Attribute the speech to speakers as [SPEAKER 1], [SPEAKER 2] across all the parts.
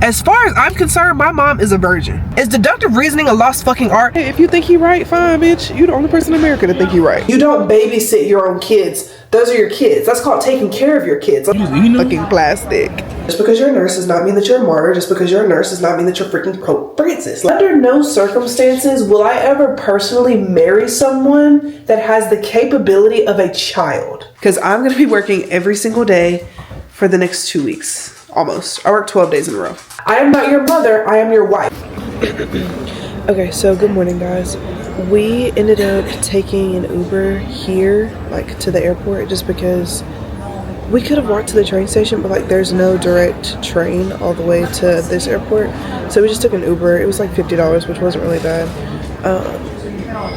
[SPEAKER 1] As far as I'm concerned, my mom is a virgin. Is deductive reasoning a lost fucking art?
[SPEAKER 2] Hey, if you think he right, fine, bitch. You the only person in America to think he right. You don't babysit your own kids. Those are your kids. That's called taking care of your kids. Fucking plastic. Just because you're a nurse does not mean that you're a martyr. Just because you're a nurse does not mean that you're freaking Pope Francis. Under no circumstances will I ever personally marry someone that has the capability of a child. Because I'm going to be working every single day for the next 2 weeks. Almost. I work 12 days in a row. I am not your mother. I am your wife. Okay, so good morning, guys. We ended up taking an Uber here, like to the airport, just because we could have walked to the train station, but like there's no direct train all the way to this airport. So we just took an Uber. It was like $50, which wasn't really bad.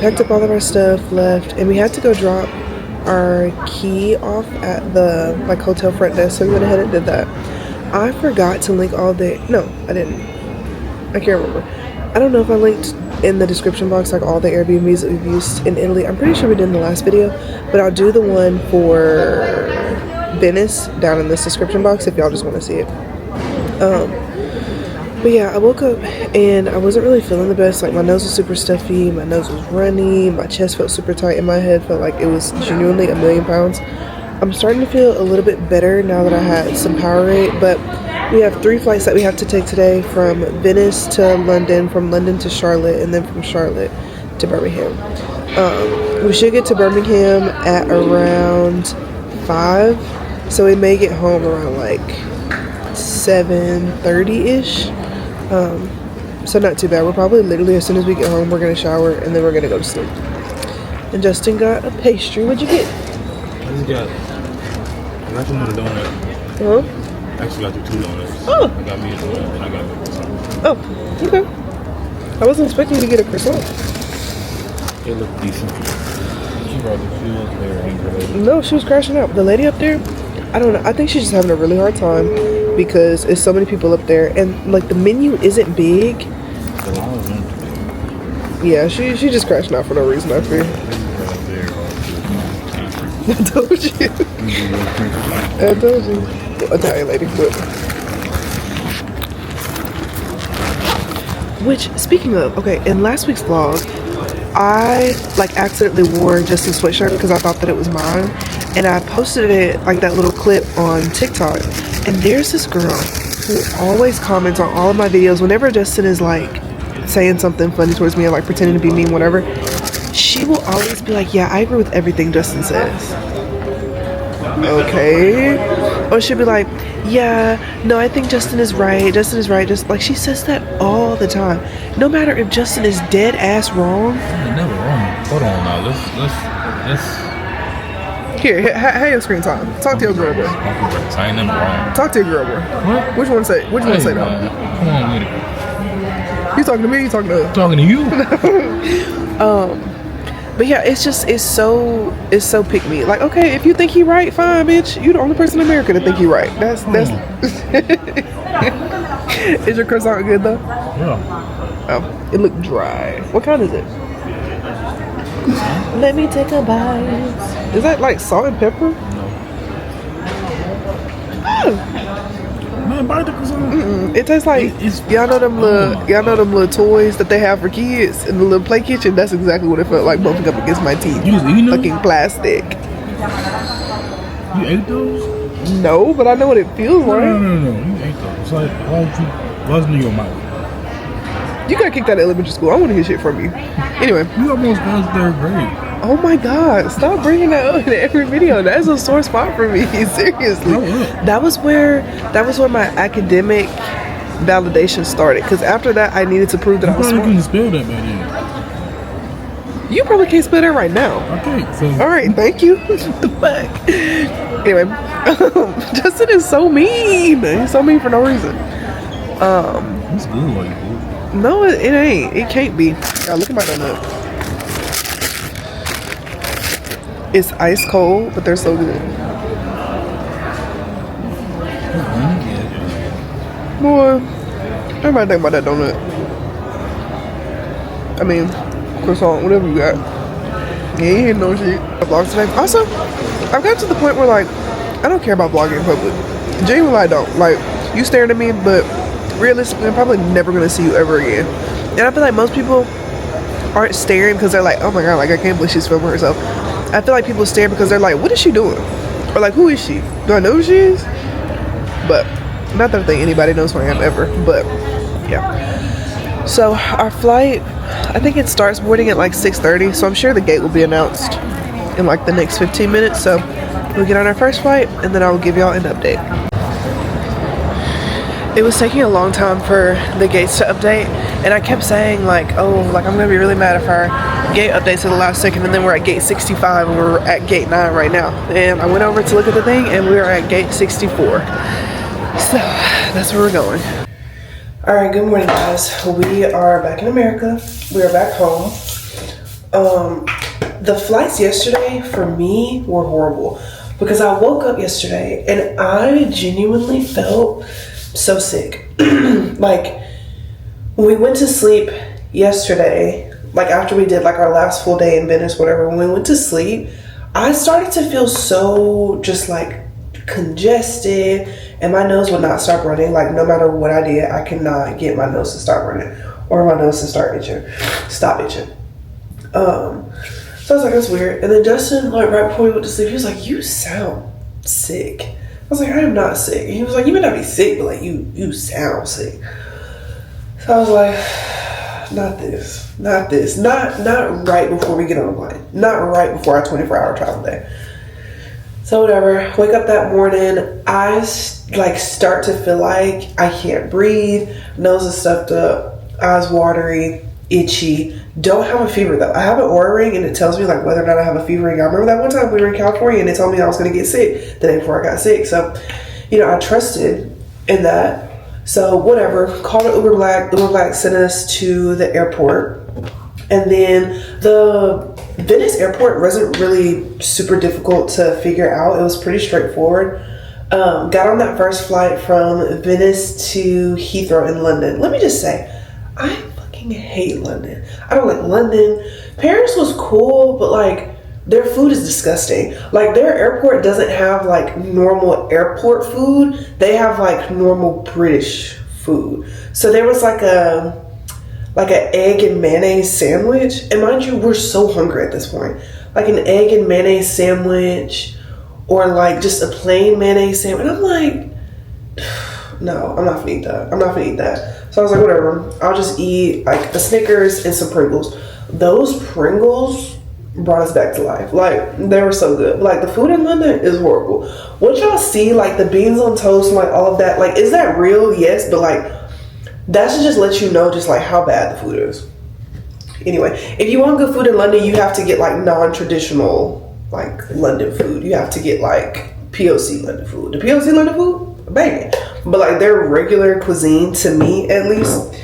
[SPEAKER 2] Packed up all of our stuff, left, and we had to go drop our key off at the like hotel front desk. So we went ahead and did that. I forgot to link all the, no, I didn't. I can't remember. I don't know if I linked in the description box like all the Airbnbs that we've used in Italy. I'm pretty sure we did in the last video, but I'll do the one for Venice down in this description box if y'all just want to see it. But yeah, I woke up and I wasn't really feeling the best. Like my nose was super stuffy, my nose was runny, my chest felt super tight, and my head felt like it was genuinely a million pounds. I'm starting to feel a little bit better now that I had some Powerade, but we have 3 flights that we have to take today, from Venice to London, from London to Charlotte, and then from Charlotte to Birmingham. We should get to Birmingham at around 5, so we may get home around like 7:30-ish. So not too bad. We're probably literally, as soon as we get home, we're gonna shower and then we're gonna go to sleep. And Justin got a pastry. What'd you get?
[SPEAKER 3] I got you a donut.
[SPEAKER 2] Huh?
[SPEAKER 3] I actually got you 2 donuts.
[SPEAKER 2] Oh.
[SPEAKER 3] I got me a donut and I got me a croissant.
[SPEAKER 2] Oh, okay. I wasn't expecting you to get a croissant.
[SPEAKER 3] It looked decent. She brought the fuels there angry.
[SPEAKER 2] No, she was crashing out. The lady up there, I don't know. I think she's just having a really hard time because there's so many people up there, and like the menu isn't big. Yeah, she just crashing out for no reason, I fear. I told you. I told you. Italian lady, but. Which, speaking of, okay, in last week's vlog, I like accidentally wore Justin's sweatshirt because I thought that it was mine, and I posted it, like that little clip, on TikTok. And there's this girl who always comments on all of my videos whenever Justin is like saying something funny towards me or like pretending to be mean, whatever. She will always be like, yeah, I agree with everything Justin says. Okay. Or she'll be like, yeah, no, I think Justin is right. Justin is right. Just like, she says that all the time. No matter if Justin is dead ass wrong.
[SPEAKER 3] You're never wrong. Hold on now. Let's.
[SPEAKER 2] Here, have your screen time. Talk to your girl, bro.
[SPEAKER 3] I ain't never wrong.
[SPEAKER 2] Talk to your girl, bro.
[SPEAKER 3] What?
[SPEAKER 2] Which one say? Which one say though?
[SPEAKER 3] Come on with it.
[SPEAKER 2] You talking to me? You talking to her?
[SPEAKER 3] I'm talking to you.
[SPEAKER 2] But yeah, it's so pick me. Like, okay, if you think he right, fine, bitch. You the only person in America to think he right. That's. Is your croissant good though?
[SPEAKER 3] Yeah.
[SPEAKER 2] Oh, it looked dry. What kind is it? Let me take a bite. Is that like salt and pepper?
[SPEAKER 3] No.
[SPEAKER 2] Oh.
[SPEAKER 3] Man, bite the croissant.
[SPEAKER 2] It tastes like y'all know them little toys that they have for kids in the little play kitchen. That's exactly what it felt like bumping up against my teeth.
[SPEAKER 3] You was eating those?
[SPEAKER 2] Fucking plastic.
[SPEAKER 3] You ate those?
[SPEAKER 2] No, but I know what it feels like.
[SPEAKER 3] No. You ate those. It's like, why wasn't in your mouth?
[SPEAKER 2] You got kicked out of elementary school. I want to hear shit from you. Anyway.
[SPEAKER 3] You almost got 3rd grade.
[SPEAKER 2] Oh my God! Stop bringing that up in every video. That's a sore spot for me. Seriously. That was where my academic validation started. Because after that, I needed to prove that I was smart.
[SPEAKER 3] You couldn't spell that back then.
[SPEAKER 2] You probably can't spell that right now.
[SPEAKER 3] Okay. So.
[SPEAKER 2] All right. Thank you. What the fuck? Anyway, Justin is so mean. He's so mean for no reason.
[SPEAKER 3] It's good while you do.
[SPEAKER 2] No, it ain't. It can't be. God, look at my donut. It's ice cold, but they're so good. Boy, everybody think about that donut. I mean, croissant, whatever you got. Yeah, you ain't no shit. Vlog today. Also, I've got to the point where like, I don't care about vlogging in public. Genuinely, I don't. Like, you staring at me, but realistically, I'm probably never gonna see you ever again. And I feel like most people aren't staring because they're like, oh my god, like I can't believe she's filming herself. I feel like people stare because they're like, what is she doing? Or like, who is she? Do I know who she is? But not that I think anybody knows who I am ever, but yeah. So our flight, I think it starts boarding at like 6:30, so I'm sure the gate will be announced in like the next 15 minutes. So we'll get on our first flight and then I will give y'all an update. It was taking a long time for the gates to update, and I kept saying like, oh, like I'm gonna be really mad if our gate updates at the last second, and then we're at gate 65 and we're at gate 9 right now. And I went over to look at the thing and we are at gate 64. So that's where we're going. All right, good morning guys. We are back in America. We are back home. The flights yesterday for me were horrible because I woke up yesterday and I genuinely felt so sick. Like when we went to sleep yesterday, like after we did like our last full day in Venice, whatever, when we went to sleep, I started to feel so just like congested, and my nose would not stop running. Like no matter what I did, I could not get my nose to stop running or my nose to stop itching. So I was like, that's weird. And then Justin, like right before we went to sleep, he was like, you sound sick. I was like, I am not sick. And he was like, you may not be sick, but like you sound sick. So I was like, not right before we get on the plane. Not right before our 24-hour travel day. So whatever, wake up that morning, I like start to feel like I can't breathe, nose is stuffed up, eyes watery, itchy. Don't have a fever though. I have an Oura ring and it tells me like whether or not I have a fever. And I remember that one time we were in California and they told me I was gonna get sick the day before I got sick. So, you know, I trusted in that. So whatever, called an Uber Black. Uber Black sent us to the airport. And then the Venice airport wasn't really super difficult to figure out. It was pretty straightforward. Got on that first flight from Venice to Heathrow in London. Let me just say, I fucking hate London. I don't like London. Paris was cool, but like their food is disgusting. Like their airport doesn't have like normal airport food. They have like normal British food. So there was like an egg and mayonnaise sandwich. And mind you, we're so hungry at this point. Like an egg and mayonnaise sandwich or like just a plain mayonnaise sandwich. And I'm like, no, I'm not gonna eat that. I'm not gonna eat that. So I was like, whatever. I'll just eat like a Snickers and some Pringles. Those Pringles brought us back to life. Like they were so good. Like the food in London is horrible. What y'all see, like the beans on toast and like all of that, like is that real? Yes, but like that should just let you know just like how bad the food is. Anyway, if you want good food in London, you have to get like non-traditional like London food. You have to get like POC London food. The POC London food, banging. But like their regular cuisine, to me at least,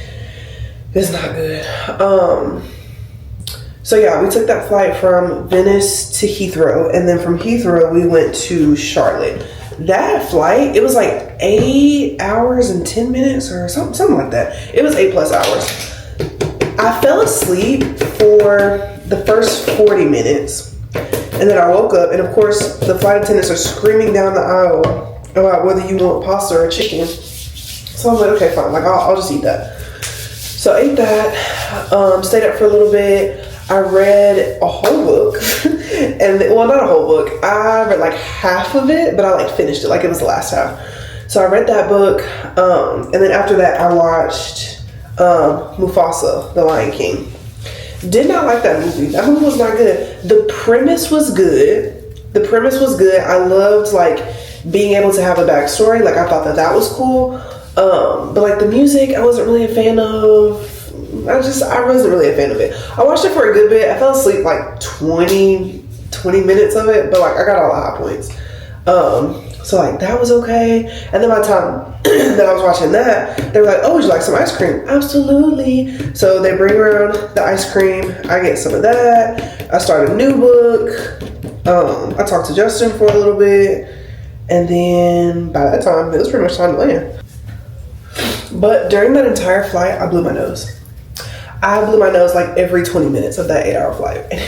[SPEAKER 2] is not good. So yeah, we took that flight from Venice to Heathrow, and then from Heathrow we went to Charlotte. That flight, it was like 8 hours and 10 minutes or something like that. It was 8+ hours. I fell asleep for the first 40 minutes, and then I woke up, and of course the flight attendants are screaming down the aisle about whether you want pasta or chicken. So I'm like, okay, fine, like I'll just eat that. So I ate that, stayed up for a little bit. I read a whole book, and well, not a whole book. I read like half of it, but I like finished it, like it was the last half. So I read that book, and then after that, I watched Mufasa, The Lion King. Did not like that movie. That movie was not good. The premise was good. I loved like being able to have a backstory. Like I thought that was cool. But like the music, I wasn't really a fan of. I wasn't really a fan of it. I watched it for a good bit. I fell asleep like 20 minutes of it, but like I got all the high points. So like that was okay. And then by the time that I was watching that, they were like, oh, would you like some ice cream? Absolutely. So they bring around the ice cream. I get some of that. I start a new book. I talked to Justin for a little bit. And then by that time, it was pretty much time to land. But during that entire flight, I blew my nose. I blew my nose like every 20 minutes of that 8-hour flight. And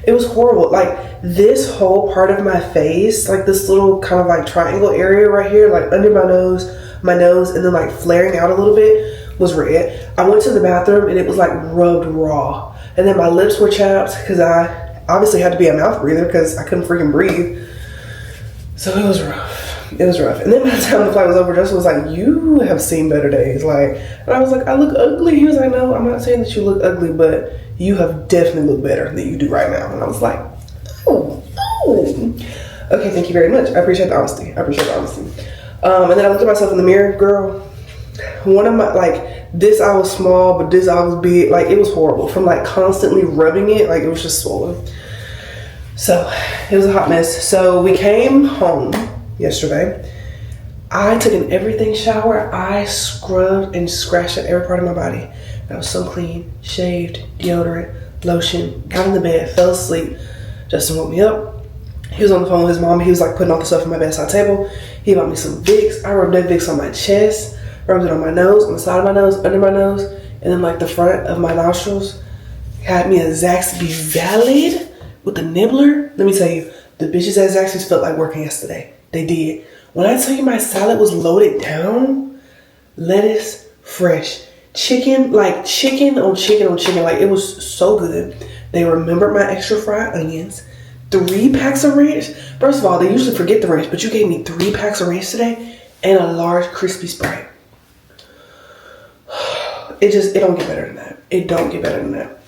[SPEAKER 2] it was horrible. Like this whole part of my face, like this little kind of like triangle area right here, like under my nose, my nose, and then like flaring out a little bit was red. I went to the bathroom and it was like rubbed raw. And then my lips were chapped because I obviously had to be a mouth breather because I couldn't freaking breathe. So it was rough. It was rough. And then by the time the flight was over, Justin was like, you have seen better days. Like, and I was like, I look ugly. He was like, no, I'm not saying that you look ugly, but you have definitely looked better than you do right now. And I was like, oh. Okay, thank you very much. I appreciate the honesty. And then I looked at myself in the mirror, girl. One of my, like, this eye was small, but this eye was big. Like, it was horrible. From like constantly rubbing it, like it was just swollen. So it was a hot mess. So we came home yesterday. I took an everything shower. I scrubbed and scratched at every part of my body. I was so clean, shaved, deodorant, lotion, got in the bed, fell asleep. Justin woke me up. He was on the phone with his mom. He was like putting all the stuff on my bedside table. He bought me some Vicks. I rubbed that Vicks on my chest, rubbed it on my nose, on the side of my nose, under my nose, and then like the front of my nostrils. Had me a Zaxby Valid with the nibbler. Let me tell you, the bitches at Zaxby's felt like working yesterday. They did. When I tell you my salad was loaded down, lettuce, fresh, chicken, like chicken on chicken on chicken. Like it was so good. They remembered my extra fried onions, 3 packs of ranch. First of all, they usually forget the ranch, but you gave me 3 packs of ranch today and a large crispy Sprite. It don't get better than that. It don't get better than that.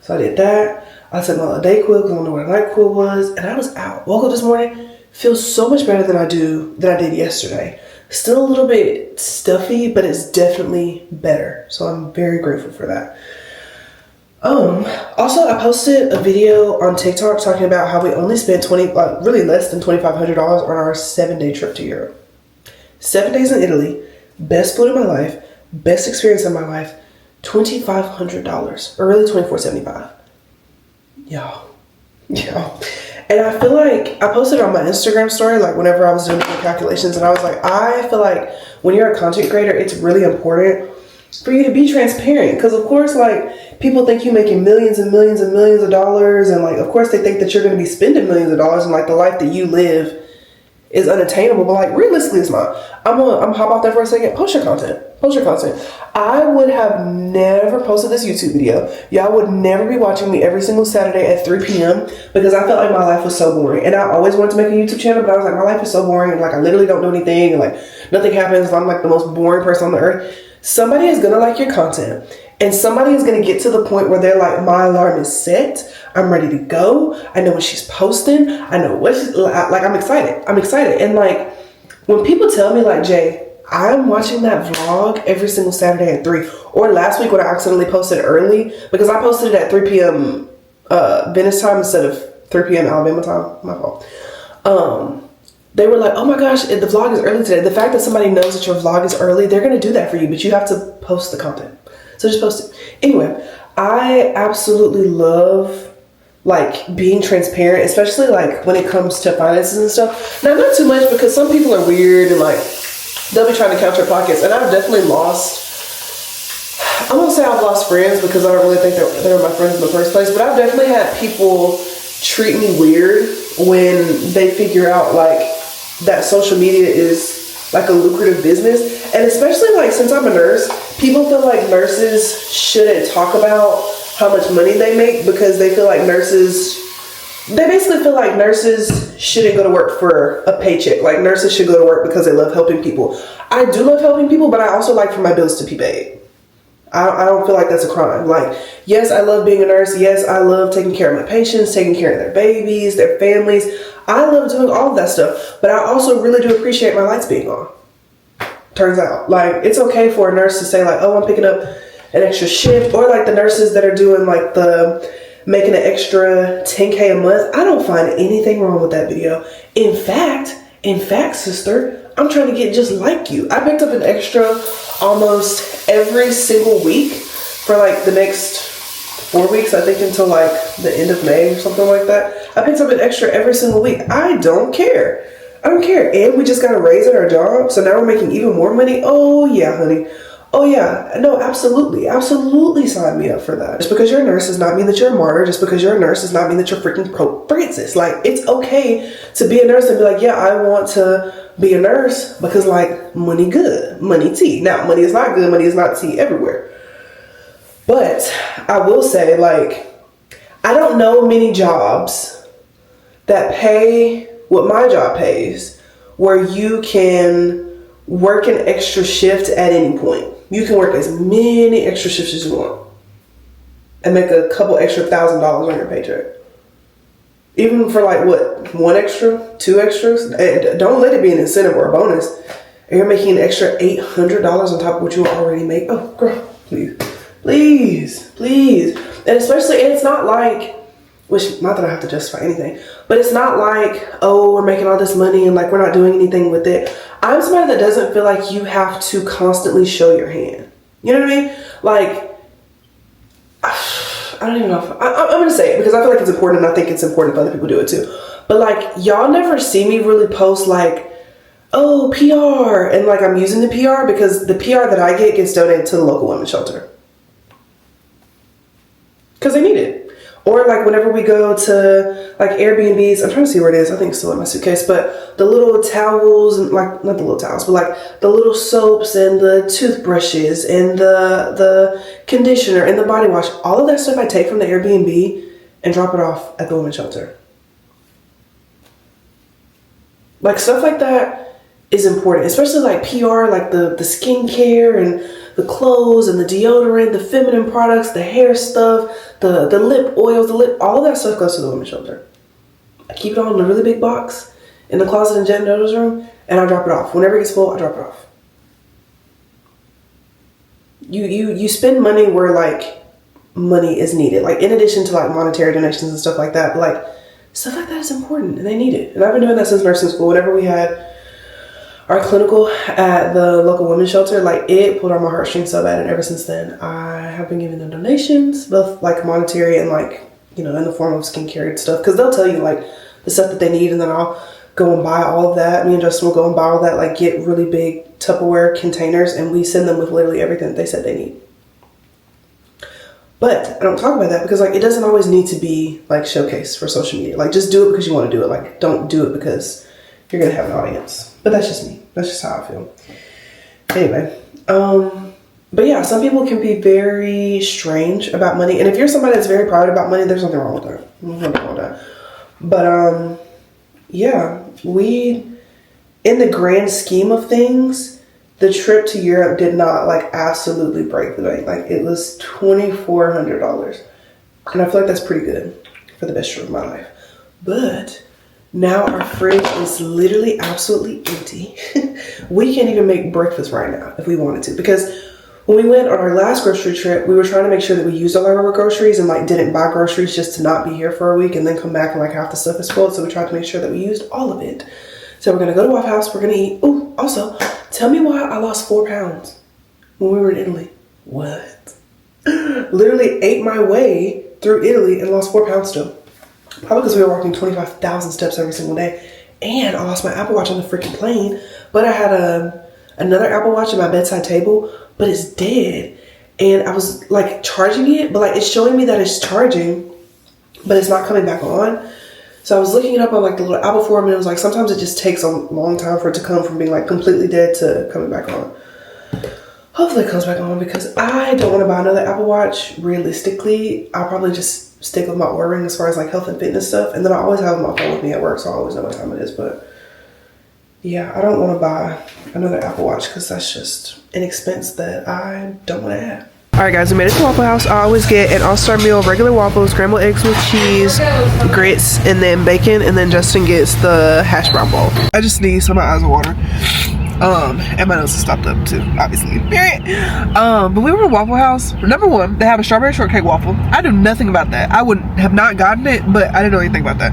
[SPEAKER 2] So I did that. I took my little day quill because I don't know where the night quill was, and I was out. Woke up this morning, feels so much better than I did yesterday. Still a little bit stuffy, but it's definitely better. So I'm very grateful for that. Also, I posted a video on TikTok talking about how we only spent really less than $2,500 on our 7-day trip to Europe. 7 days in Italy, best food of my life, best experience of my life, $2,500, or really $2,475. Y'all. And I feel like I posted on my Instagram story, like whenever I was doing the calculations, and I was like, I feel like when you're a content creator, it's really important for you to be transparent. Because of course, like, people think you're making millions and millions and millions of dollars, and like, of course they think that you're going to be spending millions of dollars, and like the life that you live is unattainable. But like, realistically, it's not. I'm gonna hop off there for a second. Post your content. I would have never posted this YouTube video. Y'all would never be watching me every single Saturday at 3 p.m. because I felt like my life was so boring. And I always wanted to make a YouTube channel, but I was like, my life is so boring, and like I literally don't do anything, and like nothing happens. I'm like the most boring person on the earth. Somebody is gonna like your content, and somebody is gonna get to the point where they're like, my alarm is set. I'm ready to go. I know what she's posting. I know what she's like. I'm excited. And like, when people tell me like, Jay, I'm watching that vlog every single Saturday at 3, or last week when I accidentally posted early because I posted it at 3 p.m. Venice time instead of 3 p.m. Alabama time. My fault. They were like, oh my gosh, the vlog is early today. The fact that somebody knows that your vlog is early, they're going to do that for you, but you have to post the content. So just post it. Anyway, I absolutely love like being transparent, especially like when it comes to finances and stuff. Now, not too much, because some people are weird and like they'll be trying to count your pockets, and I've definitely I won't say I've lost friends because I don't really think that they were my friends in the first place, but I've definitely had people treat me weird when they figure out like that social media is like a lucrative business. And especially like since I'm a nurse, people feel like nurses shouldn't talk about how much money they make because they feel like they basically feel like nurses shouldn't go to work for a paycheck. Like nurses should go to work because they love helping people. I do love helping people, but I also like for my bills to be paid. I don't feel like that's a crime. Like, yes, I love being a nurse. Yes, I love taking care of my patients, taking care of their babies, their families. I love doing all of that stuff, but I also really do appreciate my lights being on. Turns out, like, it's okay for a nurse to say like, oh, I'm picking up an extra shift, or like the nurses that are doing like making an extra 10K a month. I don't find anything wrong with that video. In fact, sister, I'm trying to get just like you. I picked up an extra almost every single week for like the next 4 weeks, I think, until like the end of May or something like that. I picked up an extra every single week. I don't care. And we just got a raise at our job, so now we're making even more money. Oh yeah, honey. Oh yeah, no, absolutely. Absolutely sign me up for that. Just because you're a nurse does not mean that you're a martyr. Just because you're a nurse does not mean that you're freaking pro-Francis. Like, it's okay to be a nurse and be like, yeah, I want to be a nurse because, like, money good, money tea. Now, money is not good, money is not tea everywhere. But I will say, like, I don't know many jobs that pay what my job pays where you can work an extra shift at any point. You can work as many extra shifts as you want and make a couple extra $1,000 on your paycheck. Even for like what, 1 extra, 2 extras? Don't let it be an incentive or a bonus. And you're making an extra $800 on top of what you already make. Oh, girl, please, please, please. And especially, and it's not like, which, not that I have to justify anything, but it's not like, oh, we're making all this money and like we're not doing anything with it. I'm somebody that doesn't feel like you have to constantly show your hand. You know what I mean? Like, I don't even know if I'm going to say it because I feel like it's important and I think it's important if other people do it too. But like, y'all never see me really post like, oh, PR. And like, I'm using the PR because the PR that I get gets donated to the local women's shelter. Because they need it. Or like whenever we go to like Airbnbs, I'm trying to see where it is. I think it's still in my suitcase. But the little towels and like, not the little towels, but like the little soaps and the toothbrushes and the conditioner and the body wash. All of that stuff I take from the Airbnb and drop it off at the women's shelter. Like stuff like that is important. Especially like PR, like the skincare and the clothes and the deodorant, the feminine products, the hair stuff, the lip oils, all of that stuff goes to the women's shelter. I keep it all in a really big box in the closet in Jen Dodo's room, and I drop it off. Whenever it gets full, I drop it off. You spend money where like money is needed. Like in addition to like monetary donations and stuff like that, like stuff like that is important and they need it. And I've been doing that since nursing school. Whenever we had our clinical at the local women's shelter, like it pulled on my heartstrings so bad, and ever since then I have been giving them donations, both like monetary and like, you know, in the form of skincare and stuff, because they'll tell you like the stuff that they need, and then I'll go and buy all of that. Me and Justin will go and buy all that, like get really big Tupperware containers, and we send them with literally everything that they said they need. But I don't talk about that because like it doesn't always need to be like showcased for social media. Like just do it because you want to do it. Like don't do it because you're gonna have an audience. But that's just me. That's just how I feel. Anyway, but yeah, some people can be very strange about money. And if you're somebody that's very private about money, there's nothing wrong with that. There's nothing wrong with that. But yeah, in the grand scheme of things, the trip to Europe did not like absolutely break the bank. Like it was $2,400. And I feel like that's pretty good for the best trip of my life. But now our fridge is literally absolutely empty. We can't even make breakfast right now if we wanted to. Because when we went on our last grocery trip, we were trying to make sure that we used all our groceries and like didn't buy groceries just to not be here for a week and then come back and like half the stuff is spoiled. So we tried to make sure that we used all of it. So we're going to go to Waffle House. We're going to eat. Oh, also, tell me why I lost 4 pounds when we were in Italy. What? Literally ate my way through Italy and lost 4 pounds still. Probably because we were walking 25,000 steps every single day. And I lost my Apple Watch on the freaking plane. But I had another Apple Watch at my bedside table, but it's dead. And I was like charging it, but like it's showing me that it's charging, but it's not coming back on. So I was looking it up on like the little Apple forum, and it was like sometimes it just takes a long time for it to come from being like completely dead to coming back on. Hopefully it comes back on because I don't want to buy another Apple Watch. Realistically, I'll probably just stick with my Oura Ring as far as like health and fitness stuff. And then I always have my phone with me at work, so I always know what time it is. But yeah, I don't want to buy another Apple Watch because that's just an expense that I don't want to have. Alright guys, we made it to Waffle House. I always get an all-star meal, regular waffles, scrambled eggs with cheese, grits, and then bacon, and then Justin gets the hash brown bowl. I just sneezed, so my eyes are watering. And my nose is stopped up too, obviously. Period. But we were at Waffle House. Number one, they have a strawberry shortcake waffle. I knew nothing about that. I would have not gotten it, but I didn't know anything about that.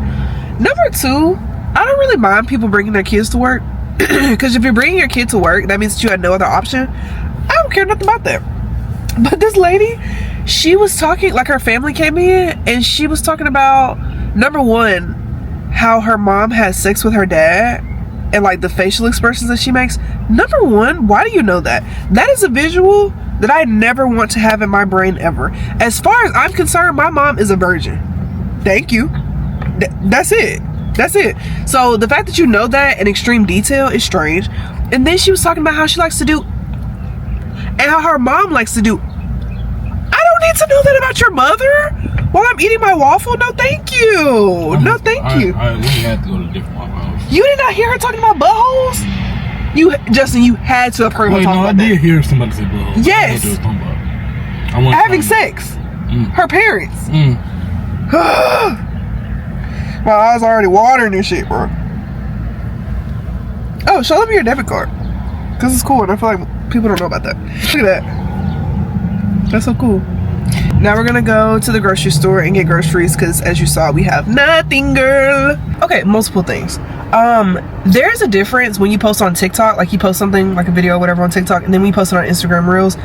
[SPEAKER 2] Number two, I don't really mind people bringing their kids to work. Because if you're bringing your kid to work, that means that you had no other option. I don't care nothing about that. But this lady, she was talking, like her family came in, and she was talking about, number one, how her mom had sex with her dad.
[SPEAKER 1] and like the facial expressions that she makes, number one, why do you know that? That is a visual that I never want to have in my brain ever. As far as I'm concerned, my mom is a virgin. Thank you. That's it. That's it. So the fact that you know that in extreme detail is strange. And then she was talking about how she likes to do, and how her mom likes to do. I don't need to know that about your mother while I'm eating my waffle. No, thank you. No, thank you.
[SPEAKER 3] We had to go to different Waffle House.
[SPEAKER 1] You did not hear her talking about buttholes? Justin, you had to have heard her talking about that.
[SPEAKER 3] I did hear somebody say buttholes.
[SPEAKER 1] Yes. Having sex. Her parents. My eyes are already watering and shit, bro. Oh, show them your debit card. Because it's cool, and I feel like people don't know about that. Look at that. That's so cool. Now we're gonna go to the grocery store and get groceries because, as you saw, we have nothing, girl. Okay, multiple things. There's a difference when you post on TikTok, like you post something like a video or whatever on TikTok, and then we post it on Instagram Reels.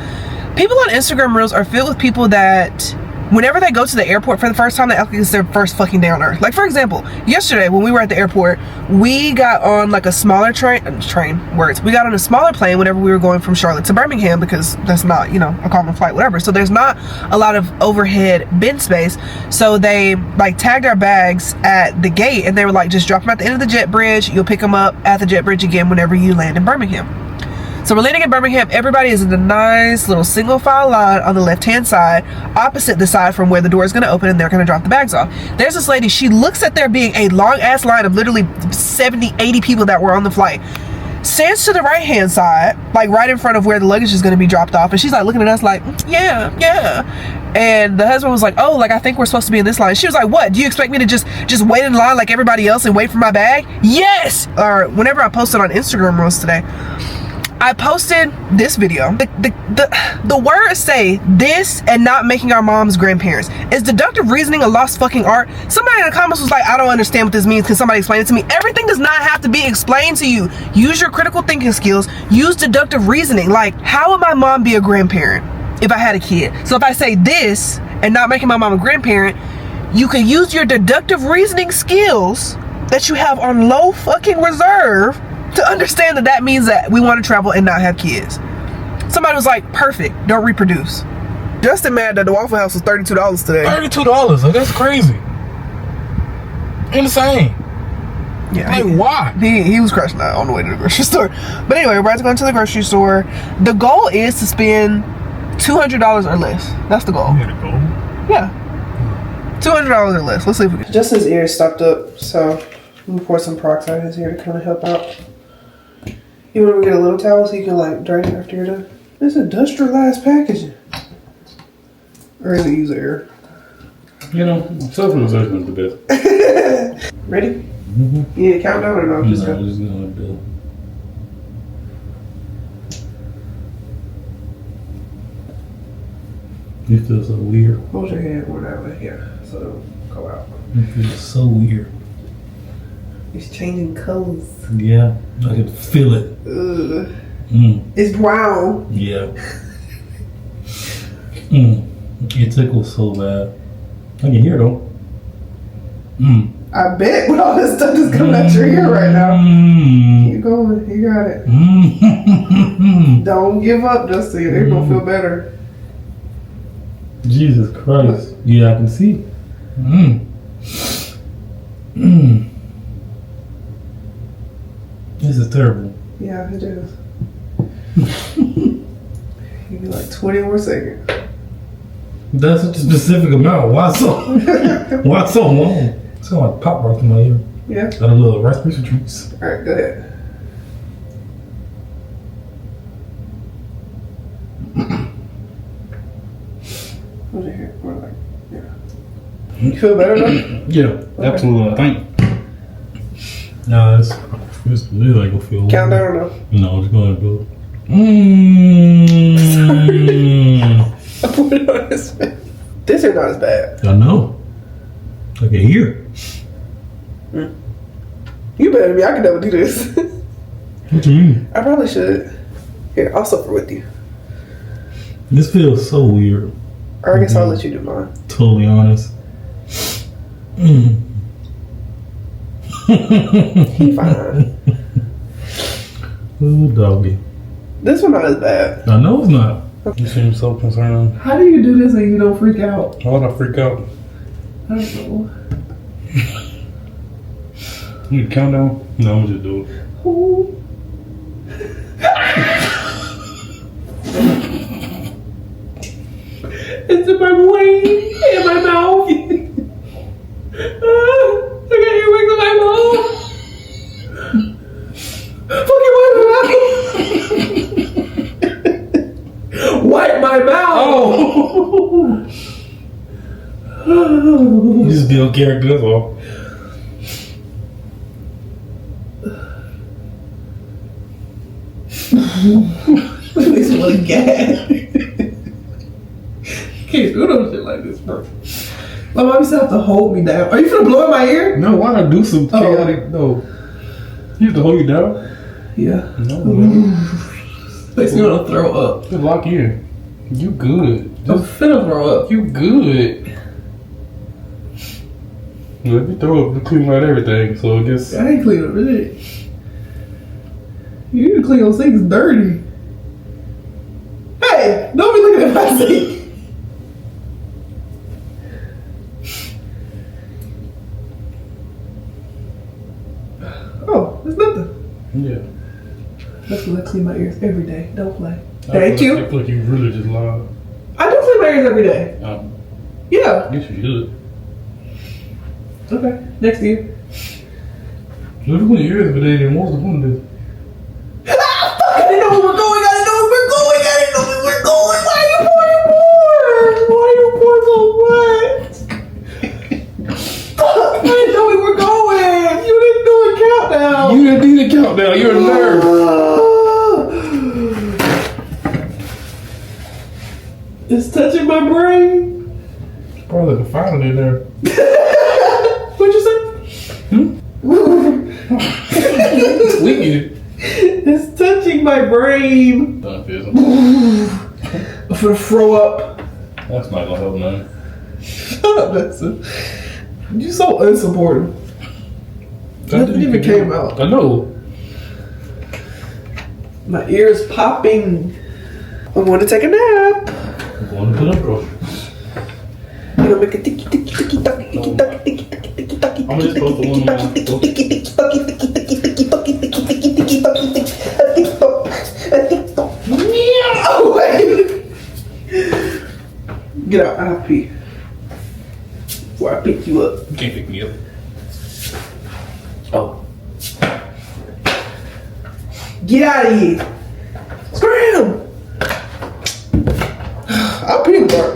[SPEAKER 1] People on Instagram Reels are filled with people that whenever they go to the airport for the first time, they act like it's their first fucking day on earth. Like, for example, yesterday when we were at the airport, we got on like a smaller we got on a smaller plane whenever we were going from Charlotte to Birmingham, because that's not, you know, a common flight, whatever. So there's not a lot of overhead bin space. So they like tagged our bags at the gate, and they were like, just drop them at the end of the jet bridge. You'll pick them up at the jet bridge again whenever you land in Birmingham. So we're landing in Birmingham. Everybody is in the nice little single file line on the left hand side, opposite the side from where the door is going to open and they're going to drop the bags off. There's this lady, she looks at there being a long ass line of literally 70, 80 people that were on the flight. Stands to the right hand side, like right in front of where the luggage is going to be dropped off, and she's like looking at us like, yeah. And the husband was like, oh, like I think we're supposed to be in this line. She was like, what? Do you expect me to just wait in line like everybody else and wait for my bag? Yes! Or whenever I posted on Instagram Reels today, I posted this video. The words say this and not making our moms grandparents. Is deductive reasoning a lost fucking art? Somebody in the comments was like, I don't understand what this means. Can somebody explain it to me? Everything does not have to be explained to you. Use your critical thinking skills. Use deductive reasoning. Like, how would my mom be a grandparent if I had a kid? So if I say this and not making my mom a grandparent, you can use your deductive reasoning skills that you have on low fucking reserve to understand that that means that we want to travel and not have kids. Somebody was like, perfect, don't reproduce. Justin mad that the Waffle House was $32 today.
[SPEAKER 3] $32? Like, that's crazy. Insane.
[SPEAKER 1] Yeah.
[SPEAKER 3] Like, why?
[SPEAKER 1] He was crashing out on the way to the grocery store. But anyway, we're about to go into the grocery store. The goal is to spend $200 or less. That's the goal.
[SPEAKER 3] You gotta go.
[SPEAKER 1] Yeah. $200 or less. Let's see if we can.
[SPEAKER 2] Justin's ears stopped up, so I'm gonna pour some peroxide in his ear to kind of help out. You want to get a little towel so you can like drain it after you're done? It's industrialized packaging. Or is it user error?
[SPEAKER 3] You know, self-realization is the best.
[SPEAKER 2] Ready?
[SPEAKER 3] Mm-hmm.
[SPEAKER 2] You need a countdown or no?
[SPEAKER 3] Just gonna do it. You feel so weird.
[SPEAKER 2] Hold your hand more that way, yeah, so it'll go out.
[SPEAKER 3] You feel so weird.
[SPEAKER 2] It's changing colors.
[SPEAKER 3] Yeah, I can feel it.
[SPEAKER 2] Ugh.
[SPEAKER 3] Mm.
[SPEAKER 2] It's brown.
[SPEAKER 3] Yeah. It tickles so bad. I can hear it though.
[SPEAKER 2] I bet with all this stuff that's coming out your ear right now. Keep going, you got it. Don't give up, Justin. It's gonna feel better.
[SPEAKER 3] Jesus Christ. Yeah, I can see. This is terrible.
[SPEAKER 2] Yeah, it is. Give me like 20 more seconds.
[SPEAKER 3] That's such a specific amount. Why so? Why so long? It's kind of like pop rock in my ear.
[SPEAKER 2] Yeah.
[SPEAKER 3] Got a little Rice Krispie treats.
[SPEAKER 2] All right, go ahead. What's your hair? More like, yeah. You feel better now?
[SPEAKER 3] Yeah,
[SPEAKER 2] okay.
[SPEAKER 3] Absolutely. I think. No, it's really like gonna feel.
[SPEAKER 2] Countdown or no?
[SPEAKER 3] No, I'm just gonna do it.
[SPEAKER 2] I put it on his face. This is not as bad.
[SPEAKER 3] I know. I can hear.
[SPEAKER 2] You better than me. I can never do this.
[SPEAKER 3] What you mean?
[SPEAKER 2] I probably should. Here, I'll suffer with you.
[SPEAKER 3] This feels so weird.
[SPEAKER 2] Or I guess I'll let you do mine.
[SPEAKER 3] Totally honest.
[SPEAKER 2] He fine.
[SPEAKER 3] Ooh, doggy.
[SPEAKER 1] This one not as bad.
[SPEAKER 3] I know it's not. You seem so concerned.
[SPEAKER 1] How do you do this and you don't freak out?
[SPEAKER 3] How would I freak out?
[SPEAKER 1] I don't know.
[SPEAKER 3] You count down? No, I'm just do it.
[SPEAKER 1] Ooh. It's in my brain, in my mouth. I got earwigs in my mouth. Fucking wipe my mouth.
[SPEAKER 3] Oh! You just be on character, that's all.
[SPEAKER 1] Makes me look gay. Can't do no shit like this, bro. My mom used to have to hold me down. Are you finna blow in my ear?
[SPEAKER 3] No, why not do some chaotic? No. You have to hold you down?
[SPEAKER 1] Yeah.
[SPEAKER 3] No.
[SPEAKER 1] Makes me wanna throw up.
[SPEAKER 3] Just lock in. You good.
[SPEAKER 1] I'm finna throw up.
[SPEAKER 3] You good. Well, if you throw up, you clean out everything, so I guess.
[SPEAKER 1] I ain't clean up shit. You need to clean your sink, it's dirty. Hey, don't be looking at my sink. Oh, it's nothing.
[SPEAKER 3] Yeah.
[SPEAKER 1] That's because I clean my ears every day. Don't play.
[SPEAKER 3] I
[SPEAKER 1] Thank
[SPEAKER 3] feel
[SPEAKER 1] you.
[SPEAKER 3] like, I feel like you really just lied.
[SPEAKER 1] I do clean my ears every day. Yeah.
[SPEAKER 3] I guess you should.
[SPEAKER 1] Okay. Next to you.
[SPEAKER 3] So if you clean your ears every day, then what's the point of this?
[SPEAKER 1] I didn't know we were going. I didn't know we were going. I didn't know we were going. Why are you pouring more? Why are you pouring so much? Fuck. I didn't know we were going. You didn't do a countdown.
[SPEAKER 3] You didn't need a countdown. You're a nerd.
[SPEAKER 1] It's touching my brain.
[SPEAKER 3] It's probably the final in there.
[SPEAKER 1] What'd you say?
[SPEAKER 3] Tweaking.
[SPEAKER 1] It's touching my brain.
[SPEAKER 3] Done fizzle.
[SPEAKER 1] I'm gonna throw up.
[SPEAKER 3] That's not gonna help none.
[SPEAKER 1] Shut up, Benson. You're so unsupportive. Nothing even came out.
[SPEAKER 3] I know.
[SPEAKER 1] My ear's popping. I want to take a nap.
[SPEAKER 3] I'm going to put up groceries.
[SPEAKER 1] You know, make a ticky ticky ticky tacky ticky tacky ticky tacky ticky tacky
[SPEAKER 3] I'm just supposed to
[SPEAKER 1] ticky tacky ticky ticky ticky tacky ticky ticky ticky tacky ticky ticky tacky ticky. Oh wait! Get out! I have to pee. Before I pick you up.
[SPEAKER 3] You can't pick me up.
[SPEAKER 1] Oh. Get out of here! Scram! I'm pretty dark.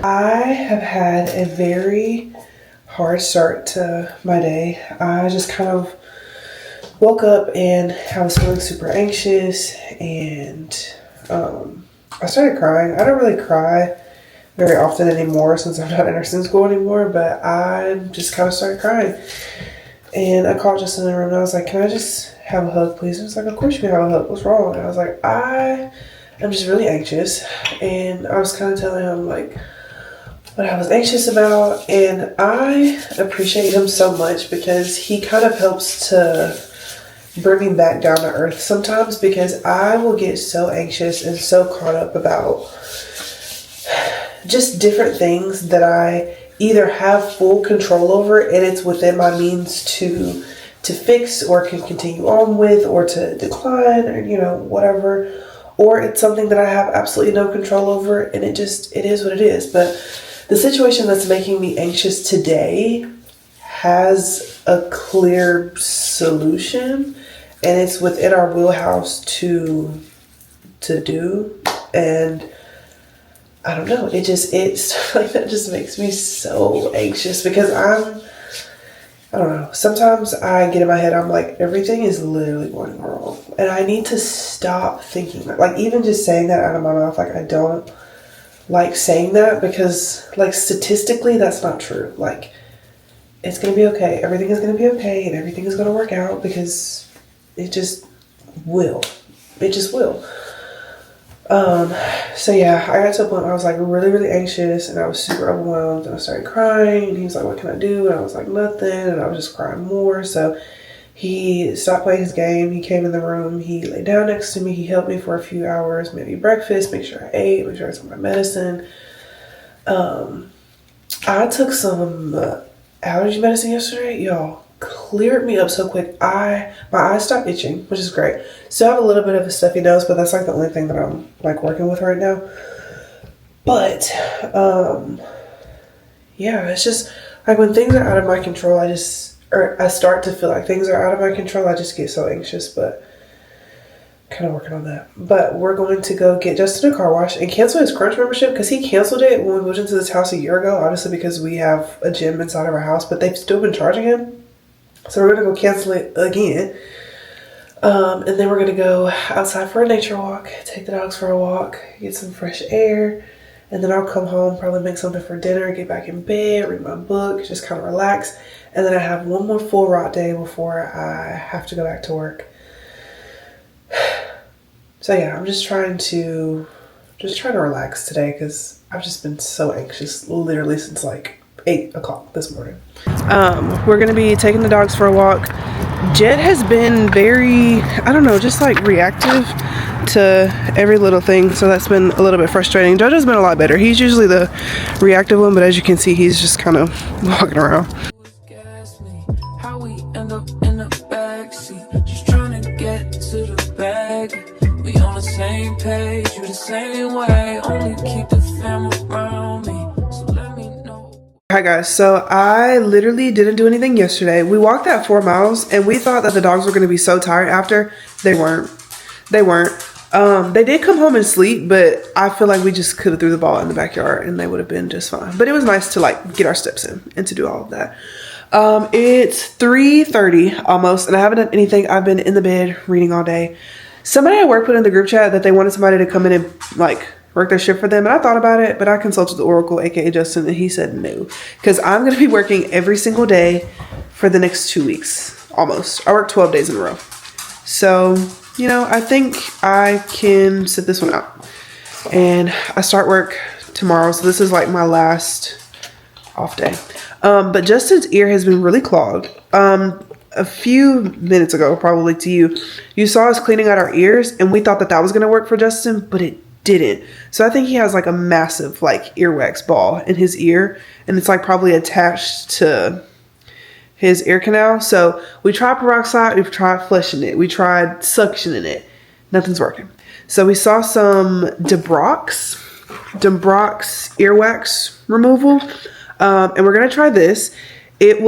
[SPEAKER 1] I have had a very hard start to my day. I just kind of woke up and I was feeling super anxious and I started crying. I don't really cry very often anymore since I'm not in nursing school anymore, but I just kind of started crying. And I called Justin in the room and I was like, can I just have a hug, please? And he's like, of course you can have a hug. What's wrong? And I was like, I'm just really anxious. And I was kind of telling him like what I was anxious about. And I appreciate him so much because he kind of helps to bring me back down to earth sometimes, because I will get so anxious and so caught up about just different things that I either have full control over and it's within my means to fix or can continue on with or to decline or, you know, whatever. Or it's something that I have absolutely no control over and it is what it is. But the situation that's making me anxious today has a clear solution and it's within our wheelhouse to do. And I don't know, it's like that just makes me so anxious because I don't know, sometimes I get in my head, I'm like, everything is literally going wrong. And I need to stop thinking that. Like, even just saying that out of my mouth, like, I don't like saying that because, like, statistically, that's not true. Like, it's going to be okay. Everything is going to be okay and everything is going to work out because it just will. It just will. So yeah, I got to a point where I was like really, really anxious and I was super overwhelmed and I started crying and he was like, what can I do? And I was like, nothing. And I was just crying more. So
[SPEAKER 2] He stopped playing his game. He came in the room. He lay down next to me. He helped me for a few hours, made me breakfast, make sure I ate, make sure I took my medicine. I took some allergy medicine yesterday. Y'all, cleared me up so quick. My eyes stopped itching, which is great. Still have a little bit of a stuffy nose, but that's like the only thing that I'm like working with right now. But yeah, it's just like when things are out of my control, I start to feel like things are out of my control. I just get so anxious, but kind of working on that. But we're going to go get Justin a car wash and cancel his Crunch membership, because he canceled it when we moved into this house a year ago, obviously because we have a gym inside of our house, but they've still been charging him. So we're going to go cancel it again. And then we're going to go outside for a nature walk, take the dogs for a walk, get some fresh air. And then I'll come home, probably make something for dinner, get back in bed, read my book, just kind of relax. And then I have one more full rot day before I have to go back to work. So yeah, I'm just trying to relax today, because I've just been so anxious literally since like 8 o'clock this morning. We're gonna be taking the dogs for a walk. Jet has been very, I don't know, just like reactive to every little thing, so that's been a little bit frustrating. Jojo's been a lot better. He's usually the reactive one, but as you can see, he's just kind of walking around.
[SPEAKER 4] How we end up in the backseat, just trying to get to the bag. We on the same page, you the same way. Only keep the fam around me, so let me know.
[SPEAKER 2] Hi guys, so I literally didn't do anything yesterday. We walked that 4 miles and we thought that the dogs were going to be so tired after. They weren't. They did come home and sleep, but I feel like we just could have threw the ball in the backyard and they would have been just fine. But it was nice to like get our steps in and to do all of that. It's 3:30 almost, and I haven't done anything. I've been in the bed reading all day. Somebody at work put in the group chat that they wanted somebody to come in and like work their shift for them, and I thought about it, but I consulted the Oracle, aka Justin, and he said no, because I'm going to be working every single day for the next 2 weeks almost. I work 12 days in a row, so you know, I think I can sit this one out. And I start work tomorrow, so this is like my last off day. But Justin's ear has been really clogged. A few minutes ago, probably to you saw us cleaning out our ears, and we thought that that was going to work for Justin, but it didn't. So I think he has like a massive like earwax ball in his ear, and it's like probably attached to his ear canal. So we tried peroxide, we've tried flushing it, we tried suctioning it. Nothing's working. So we saw some Debrox earwax removal. And we're going to try this. It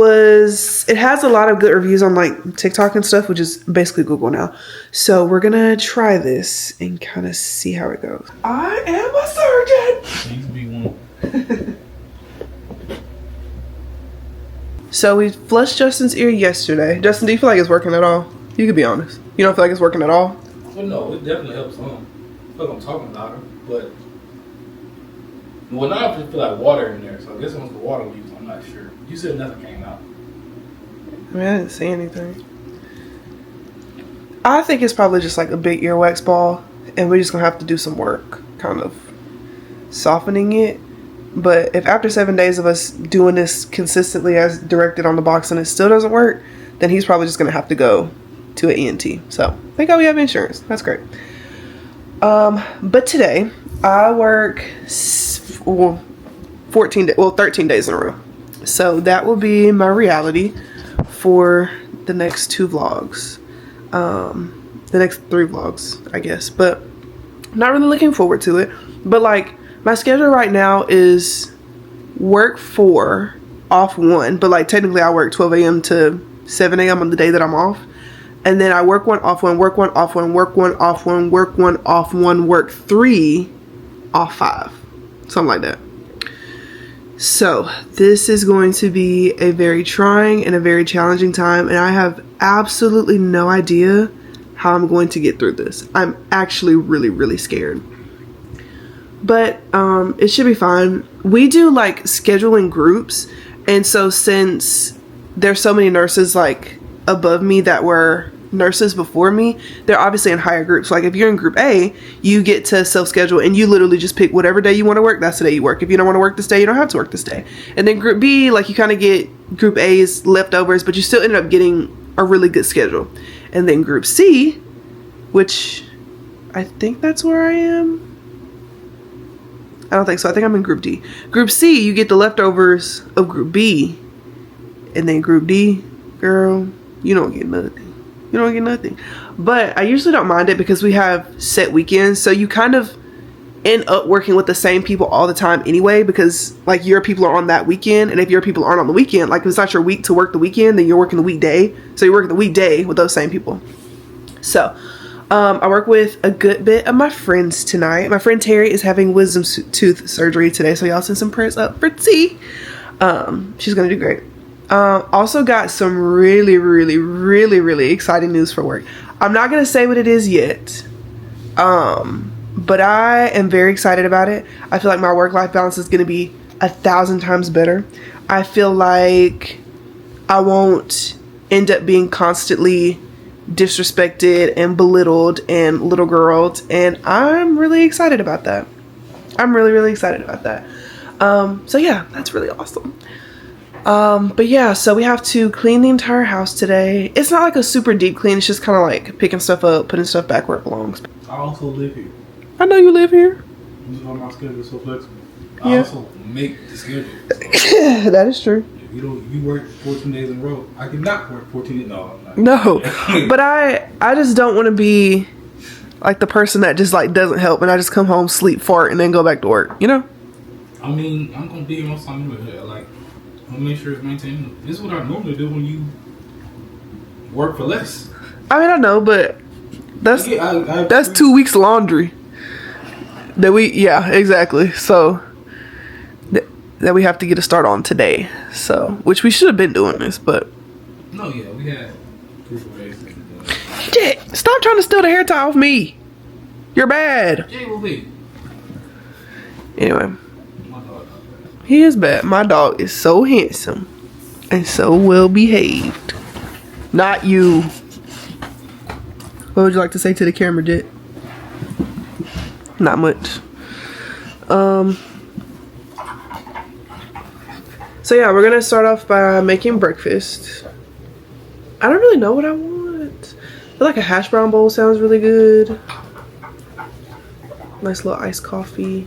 [SPEAKER 2] has a lot of good reviews on like TikTok and stuff, which is basically Google now. So we're going to try this and kind of see how it goes. I am a surgeon.
[SPEAKER 3] Needs to be one.
[SPEAKER 2] So we flushed Justin's ear yesterday. Justin, do you feel like it's working at all? You could be honest. You don't feel like it's working at all?
[SPEAKER 3] Well, no, it definitely helps some. I feel like I'm talking louder, but well, now I feel like water in there, so I guess once the water leaves, I'm not sure. You said nothing came out.
[SPEAKER 2] I mean, I didn't see anything. I think it's probably just like a big earwax ball, and we're just gonna have to do some work, kind of softening it. But if after 7 days of us doing this consistently as directed on the box and it still doesn't work, then he's probably just gonna have to go to an ENT. So thank God we have insurance. That's great. But today I work 13 days in a row. So that will be my reality for the next 2 vlogs. The next 3 vlogs, I guess. But I'm not really looking forward to it. But like my schedule right now is work 4, off 1. But like technically I work 12 a.m. to 7 a.m. on the day that I'm off. And then I work 1, off 1, work 1, off 1, work 1, off 1, work 1, off 1, work 3, off 5. Something like that. So this is going to be a very trying and a very challenging time, and I have absolutely no idea how I'm going to get through this. I'm actually really, really scared. But it should be fine. We do like scheduling groups, and so since there's so many nurses like above me that were nurses before me, they're obviously in higher groups. Like if you're in group A, you get to self-schedule and you literally just pick whatever day you want to work, that's the day you work. If you don't want to work this day, you don't have to work this day. And then group B, like you kind of get group A's leftovers, but you still end up getting a really good schedule. And then group C, which I think that's where I am. I don't think so. I think I'm in group D. Group C, you get the leftovers of group B. And then group D, girl, you don't get nothing. You don't get nothing. But I usually don't mind it because we have set weekends. So you kind of end up working with the same people all the time anyway, because like your people are on that weekend, and if your people aren't on the weekend, like if it's not your week to work the weekend, then you're working the weekday. So you're working the weekday with those same people. So I work with a good bit of my friends tonight. My friend Terry is having wisdom tooth surgery today, so y'all send some prayers up for T. She's gonna do great. Also got some really exciting news for work. I'm not gonna say what it is yet, but I am very excited about it. I feel like my work-life balance is gonna be 1,000 times better. I feel like I won't end up being constantly disrespected and belittled and little girled, and I'm really excited about that. I'm really excited about that. So yeah, that's really awesome. But yeah, so we have to clean the entire house today. It's not like a super deep clean. It's just kind of like picking stuff up, putting stuff back where it belongs.
[SPEAKER 3] I also live here.
[SPEAKER 2] I know you live here.
[SPEAKER 3] This is why my schedule is so flexible.
[SPEAKER 2] Yeah.
[SPEAKER 3] I also make the schedule. So
[SPEAKER 2] That is true.
[SPEAKER 3] if you work 14 days in a row, I cannot work 14 days. No, I'm not.
[SPEAKER 2] No, but I just don't want to be like the person that just like doesn't help and I just come home, sleep, fart, and then go back to work, you know?
[SPEAKER 3] I mean, I'm going to be here most time anyway. Like, I'm going to make sure it's maintained. This is what I normally do when you work for less.
[SPEAKER 2] I mean, I know, but that's 2 weeks laundry. Yeah, exactly. So that we have to get a start on today. So, which we should have been doing this, but
[SPEAKER 3] No, yeah, we had 3 or 4 days.
[SPEAKER 2] Jay, stop trying to steal the hair tie off me. You're bad.
[SPEAKER 3] Jay will be.
[SPEAKER 2] Anyway,
[SPEAKER 3] My dog.
[SPEAKER 2] he is bad. My dog is so handsome and so well behaved. Not you. What would you like to say to the camera, Jet? Not much. So yeah, we're gonna start off by making breakfast. I don't really know what I want. I feel like a hash brown bowl sounds really good. Nice little iced coffee.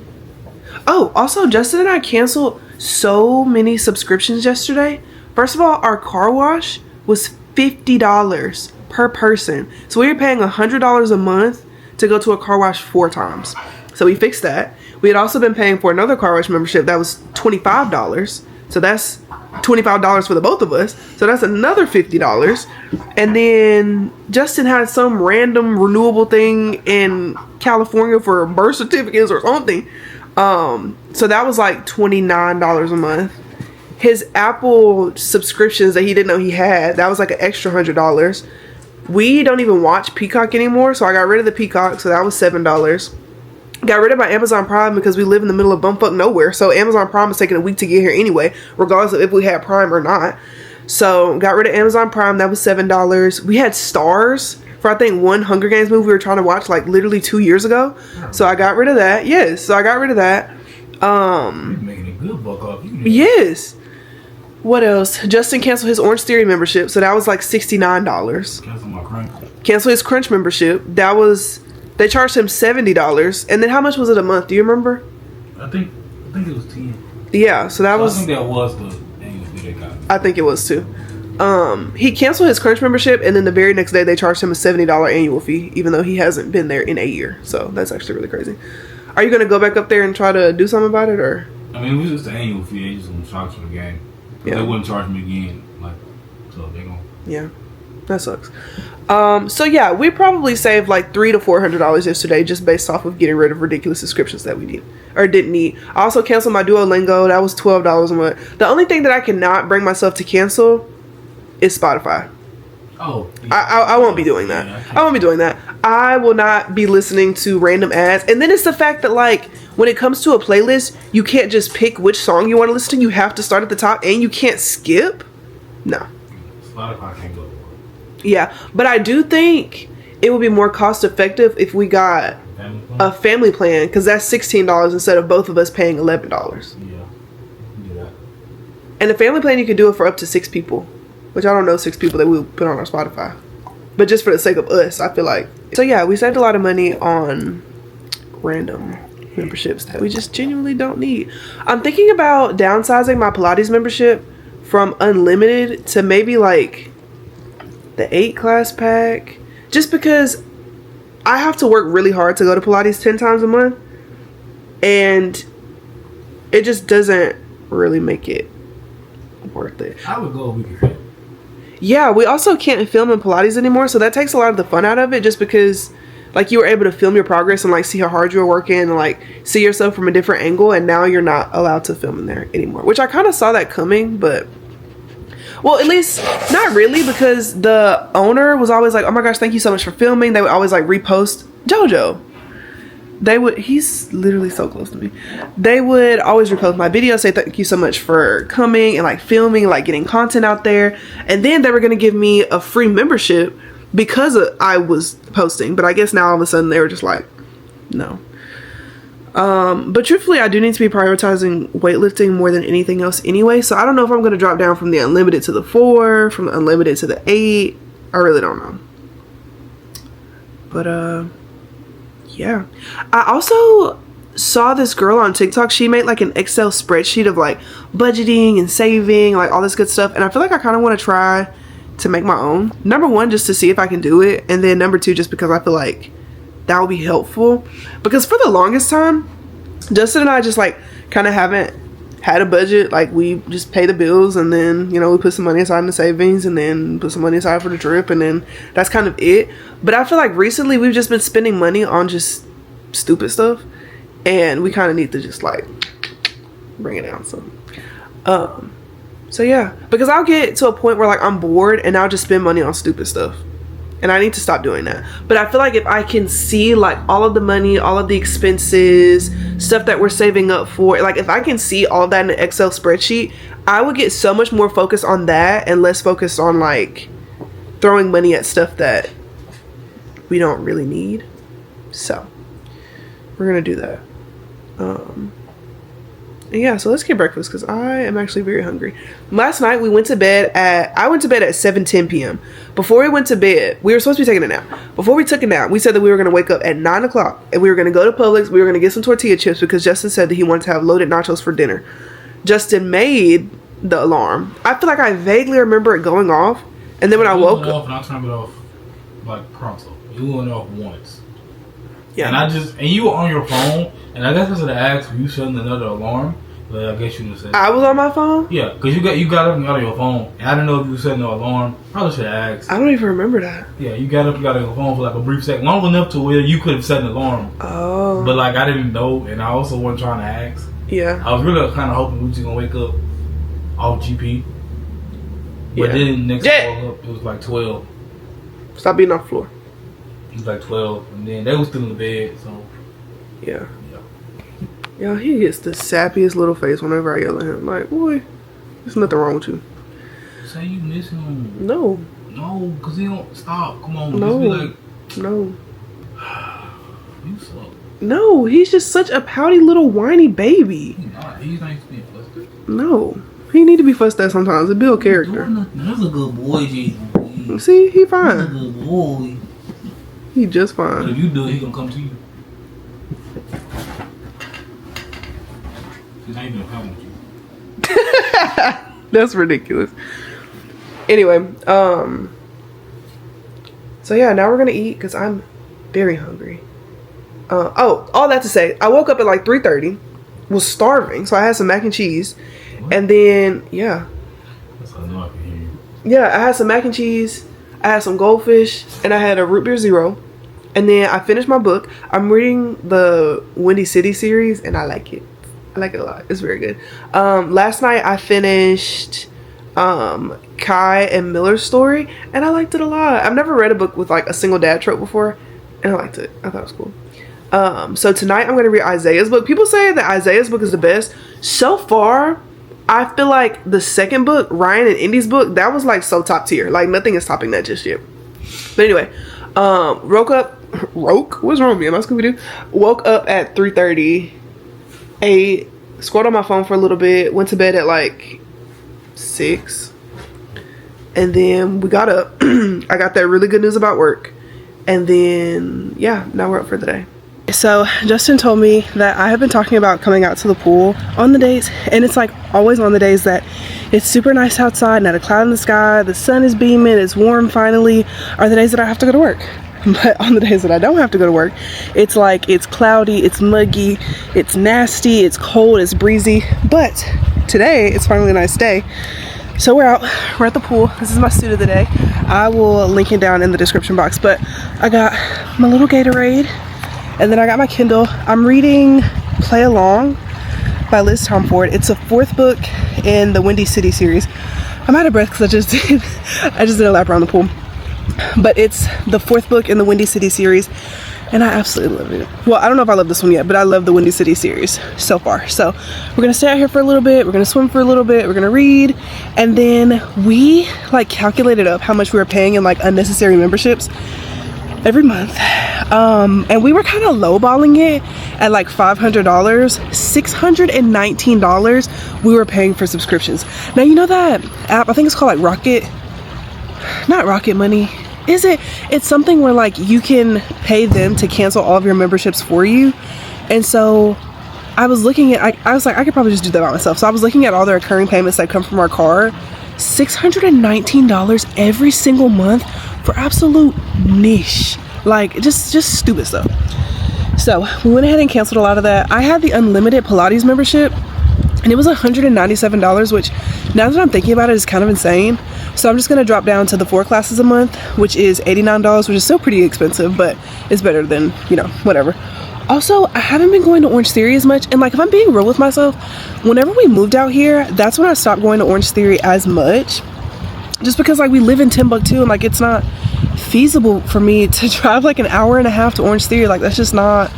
[SPEAKER 2] Oh, also Justin and I canceled so many subscriptions yesterday. First of all, our car wash was $50 per person. So we were paying $100 a month to go to a car wash 4 times. So we fixed that. We had also been paying for another car wash membership that was $25. So that's $25 for the both of us. So that's another $50. And then Justin had some random renewable thing in California for birth certificates or something. So that was like $29 a month. His Apple subscriptions that he didn't know he had, that was like an extra $100. We don't even watch Peacock anymore, so I got rid of the Peacock, so that was $7. Got rid of my Amazon Prime because we live in the middle of bumfuck nowhere, so Amazon Prime is taking a week to get here anyway, regardless of if we had Prime or not. So got rid of Amazon Prime, that was $7. We had Stars for I think one Hunger Games movie we were trying to watch like literally 2 years ago. So I got rid of that. Yes, so I got rid of that.
[SPEAKER 3] You're making a good buck off you.
[SPEAKER 2] Yes. What else? Justin canceled his Orange Theory membership, so that was like $69.
[SPEAKER 3] Cancel my Crunch.
[SPEAKER 2] Cancel his Crunch membership. That was, they charged him $70. And then how much was it a month? Do you remember?
[SPEAKER 3] I think it was 10.
[SPEAKER 2] Yeah, so that was.
[SPEAKER 3] I think that was the annual fee they got.
[SPEAKER 2] I think it was too. He canceled his Crunch membership, and then the very next day they charged him a $70 annual fee, even though he hasn't been there in a year. So that's actually really crazy. Are you gonna go back up there and try to do something about it, or?
[SPEAKER 3] I mean, it was just the annual fee. They just gonna charge for the game.
[SPEAKER 2] Yeah.
[SPEAKER 3] They wouldn't charge me again. Like, so they gonna.
[SPEAKER 2] Yeah, that sucks. So yeah, we probably saved like $300 to $400 yesterday just based off of getting rid of ridiculous subscriptions that we need or didn't need. I also canceled my Duolingo. That was $12 a month. The only thing that I cannot bring myself to cancel is Spotify.
[SPEAKER 3] Oh.
[SPEAKER 2] Yeah. I won't be doing that. Yeah, I won't be doing that. I will not be listening to random ads. And then it's the fact that like when it comes to a playlist, you can't just pick which song you want to listen to. You have to start at the top and you can't skip. No.
[SPEAKER 3] Spotify can't go.
[SPEAKER 2] Yeah, but I do think it would be more cost effective if we got a family plan, because that's $16 instead of both of us paying $11.
[SPEAKER 3] Yeah, do that.
[SPEAKER 2] And the family plan, you can do it for up to 6 people. which I don't know 6 people that we would put on our Spotify. But just for the sake of us, I feel like. So yeah, we saved a lot of money on random memberships that we just genuinely don't need. I'm thinking about downsizing my Pilates membership from unlimited to maybe like the 8 class pack. Just because I have to work really hard to go to Pilates 10 times a month. And it just doesn't really make it worth it.
[SPEAKER 3] I would go if we could film.
[SPEAKER 2] Yeah, we also can't film in Pilates anymore, so that takes a lot of the fun out of it, just because like you were able to film your progress and like see how hard you were working and like see yourself from a different angle, and now you're not allowed to film in there anymore, which I kind of saw that coming. But well, at least not really, because the owner was always like, oh my gosh, thank you so much for filming. They would always like repost JoJo. He's literally so close to me. They would always repost my videos, say thank you so much for coming and like filming, like getting content out there. And then they were going to give me a free membership because I was posting. But I guess now all of a sudden they were just like, no. But truthfully, I do need to be prioritizing weightlifting more than anything else anyway. So I don't know if I'm going to drop down from the unlimited to the 4, from the unlimited to the 8. I really don't know. But yeah, I also saw this girl on TikTok. She made like an Excel spreadsheet of like budgeting and saving, like all this good stuff. And I feel like I kind of want to try to make my own. Number 1, just to see if I can do it. And then number 2, just because I feel like that would be helpful. Because for the longest time, Justin and I just like kind of haven't had a budget. Like we just pay the bills, and then, you know, we put some money aside in the savings, and then put some money aside for the trip, and then that's kind of it. But I feel like recently we've just been spending money on just stupid stuff, and we kind of need to just like bring it down some. So yeah, because I'll get to a point where like I'm bored and I'll just spend money on stupid stuff, and I need to stop doing that. But I feel like if I can see like all of the money, all of the expenses, stuff that we're saving up for, like if I can see all of that in an Excel spreadsheet, I would get so much more focused on that and less focused on like throwing money at stuff that we don't really need. So we're gonna do that. And yeah, so let's get breakfast because I am actually very hungry. Last night we went to bed at 7:10 p.m. Before we went to bed, we were supposed to be taking a nap. Before we took a nap, we said that we were going to wake up at 9 o'clock and we were going to go to Publix. We were going to get some tortilla chips because Justin said that he wanted to have loaded nachos for dinner. Justin made the alarm. I feel like I vaguely remember it going off, and then when I woke up,
[SPEAKER 3] and I turned it off like pronto. It went off once.
[SPEAKER 2] Yeah.
[SPEAKER 3] And you were on your phone, and I guess I should have asked for you setting another alarm, but I guess you didn't say.
[SPEAKER 2] I was on my phone?
[SPEAKER 3] Yeah, because you got up and got on your phone, and I didn't know if you were setting an alarm. Probably should have asked.
[SPEAKER 2] I don't even remember that.
[SPEAKER 3] Yeah, you got up and got on your phone for like a brief second, long enough to where you could have set an alarm.
[SPEAKER 2] Oh.
[SPEAKER 3] But like I didn't know, and I also wasn't trying to ask.
[SPEAKER 2] Yeah.
[SPEAKER 3] I was really kind of hoping we were just gonna wake up off GP. But then next call up, it was like 12.
[SPEAKER 2] Stop being on the floor.
[SPEAKER 3] It was like 12, and then they was still in the bed, so.
[SPEAKER 2] Yeah. Yo, he gets the sappiest little face whenever I yell at him. Like, boy, there's nothing wrong with you.
[SPEAKER 3] Say you miss him.
[SPEAKER 2] No.
[SPEAKER 3] No, because he don't stop. Come on.
[SPEAKER 2] No.
[SPEAKER 3] Just be like,
[SPEAKER 2] no.
[SPEAKER 3] You suck.
[SPEAKER 2] No, he's just such a pouty little whiny baby.
[SPEAKER 3] He's not. He's not used to being flustered.
[SPEAKER 2] No. He need to be fussed at sometimes to build character.
[SPEAKER 3] That's a good boy, Jason.
[SPEAKER 2] See, he
[SPEAKER 3] That's a
[SPEAKER 2] fine.
[SPEAKER 3] good boy.
[SPEAKER 2] He just
[SPEAKER 3] But
[SPEAKER 2] fine.
[SPEAKER 3] if you do it, he gonna come to you. He's not even gonna come with you.
[SPEAKER 2] That's ridiculous. Anyway, so yeah, now we're gonna eat because I'm very hungry. All that to say, I woke up at like 3:30, was starving, so I had some mac and cheese. What? And then
[SPEAKER 3] That's how I know I can hear you.
[SPEAKER 2] Yeah, I had some mac and cheese, I had some goldfish, and I had a root beer zero. And then I finished my book. I'm reading the Windy City series, and I like it. I like it a lot. It's very good. Last night I finished Kai and Miller's story, and I liked it a lot. I've never read a book with like a single dad trope before, and I liked it. I thought it was cool. So tonight I'm going to read Isaiah's book. People say that Isaiah's book is the best. So far, I feel like the second book, Ryan and Indy's book, that was like so top tier. Like nothing is topping that just yet. But anyway, what's wrong with me? Am I Scooby-Doo? Woke up at 3:30, ate, scrolled on my phone for a little bit, went to bed at like 6, and then we got up. I got that really good news about work, and then yeah, now we're up for the day. So Justin told me that I have been talking about coming out to the pool on the days, and it's like always on the days that it's super nice outside, not a cloud in the sky, the sun is beaming, it's warm finally, are the days that I have to go to work. But on the days that I don't have to go to work, it's like it's cloudy, it's muggy, it's nasty, it's cold, it's breezy. But today it's finally a nice day, so we're out, we're at the pool. This is my suit of the day. I will link it down in the description box. But I got my little Gatorade, and then I got my Kindle. I'm reading Play Along by Liz Tomforde. It's a 4th book in the Windy City series. I'm out of breath because I just did a lap around the pool. But it's the 4th book in the Windy City series, and I absolutely love it. Well, I don't know if I love this one yet, but I love the Windy City series so far. So we're gonna stay out here for a little bit, we're gonna swim for a little bit, we're gonna read, and then we like calculated up how much we were paying in like unnecessary memberships every month, and we were kind of lowballing it at like $500. $619 we were paying for subscriptions. Now, you know that app, I think it's called like not Rocket Money, is it? It's something where like you can pay them to cancel all of your memberships for you. And so I was looking at, I was like, I could probably just do that by myself. So I was looking at all the recurring payments that come from our car. $619 every single month for absolute niche, like just stupid stuff. So we went ahead and canceled a lot of that. I had the unlimited Pilates membership, and it was $197, which now that I'm thinking about it is kind of insane. So I'm just gonna drop down to the 4 classes a month, which is $89, which is still pretty expensive, but it's better than, you know, whatever. Also, I haven't been going to Orange Theory as much, and like if I'm being real with myself, whenever we moved out here, that's when I stopped going to Orange Theory as much, just because like we live in Timbuktu, and like it's not feasible for me to drive like an hour and a half to Orange Theory. Like that's just not,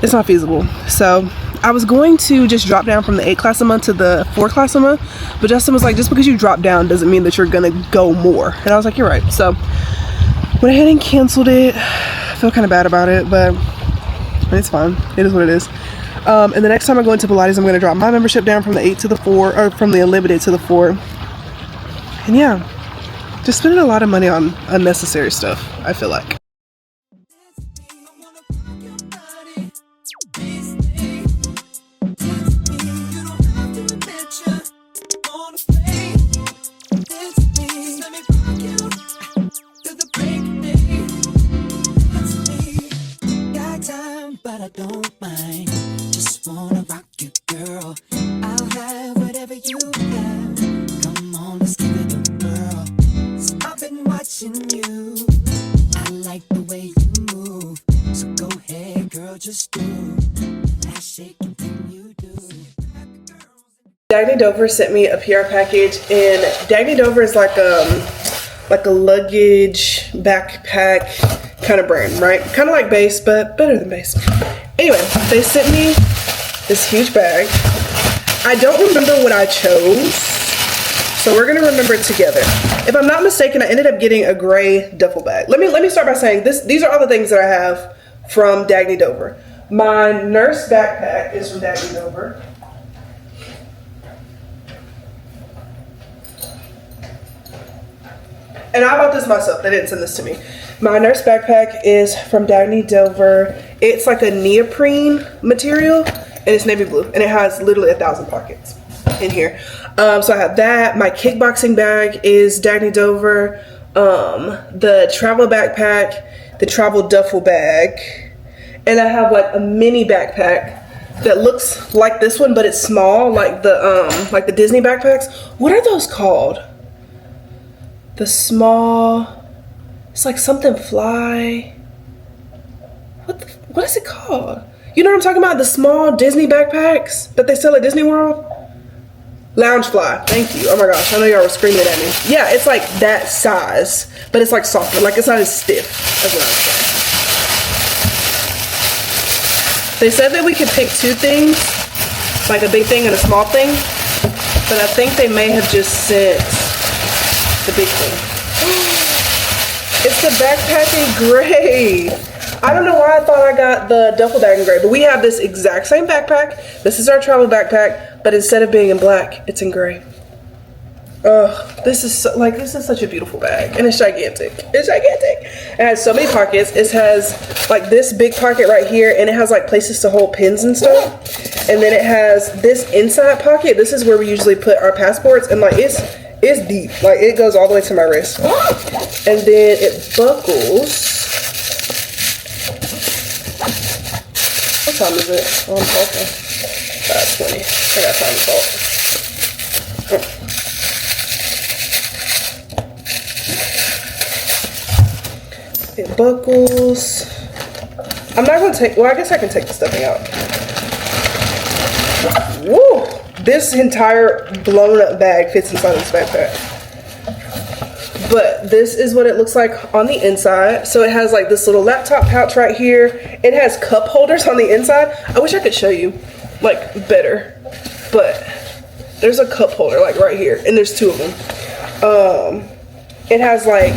[SPEAKER 2] it's not feasible. So I was going to just drop down from the 8 class a month to the 4 class a month, but Justin was like, just because you drop down doesn't mean that you're gonna go more. And I was like, you're right. So went ahead and canceled it. I feel kind of bad about it, but it's fine. It is what it is. And the next time I go into Pilates, I'm gonna drop my membership down from the 8 to the 4, or from the unlimited to the 4. And yeah, just spending a lot of money on unnecessary stuff, I feel like.
[SPEAKER 4] But I don't mind. Just wanna rock you, girl. I'll have whatever you have. Come on, let's give it a whirl. So I've been watching you. I like the way you move. So go ahead, girl, just do that shaking thing you do.
[SPEAKER 2] Dagny Dover sent me a PR package, and Dagny Dover is like a luggage backpack kind of brand, right? Kind of like Base, but better than Base. Anyway, they sent me this huge bag. I don't remember what I chose, so we're gonna remember it together. If I'm not mistaken, I ended up getting a gray duffel bag. Let me start by saying this. These are all the things that I have from Dagny Dover. My nurse backpack is from Dagny Dover. And I bought this myself. They didn't send this to me. My nurse backpack is from Dagny Dover. It's like a neoprene material, and it's navy blue, and it has literally 1,000 pockets in here. So I have that. My kickboxing bag is Dagny Dover. The travel backpack, the travel duffel bag, and I have like a mini backpack that looks like this one, but it's small, like the Disney backpacks. What are those called? The small, it's like something fly. What is it called? You know what I'm talking about? The small Disney backpacks that they sell at Disney World? Lounge fly. Thank you. Oh my gosh, I know y'all were screaming at me. Yeah, it's like that size, but it's like softer. Like it's not as stiff. That's what I'm saying. They said that we could pick 2 things, like a big thing and a small thing, but I think they may have just sent the big thing. It's the backpack in gray. I don't know why I thought I got the duffel bag in gray, but we have this exact same backpack. This is our travel backpack, but instead of being in black, it's in gray. This is such a beautiful bag, and it's gigantic. It's gigantic. It has so many pockets. It has like this big pocket right here, and it has like places to hold pins and stuff. And then it has this inside pocket. This is where we usually put our passports, and like it's deep. Like it goes all the way to my wrist. And then it buckles. What time is it? Oh, I'm talking. 5:20. I got time to talk. It buckles. I'm not gonna take, well, I guess I can take the stuffing out. Woo! This entire blown up bag fits inside this backpack. But this is what it looks like on the inside. So it has like this little laptop pouch right here. It has cup holders on the inside. I wish I could show you like better, but there's a cup holder like right here, and there's two of them. It has like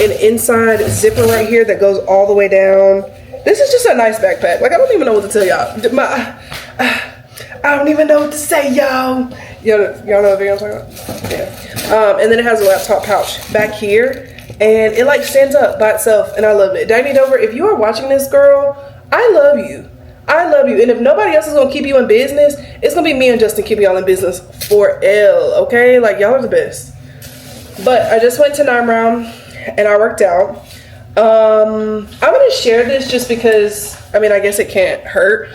[SPEAKER 2] an inside zipper right here that goes all the way down. This is just a nice backpack. Like I don't even know what to tell y'all. I don't even know what to say, y'all. Y'all know the video I'm talking about? Yeah. And then it has a laptop pouch back here, and it like stands up by itself, and I love it. Dagny Dover, if you are watching this, girl, I love you. I love you. And if nobody else is gonna keep you in business, it's gonna be me and Justin keeping y'all in business for L. Okay, like y'all are the best. But I just went to 9 round and I worked out. I'm gonna share this just because, I mean, I guess it can't hurt.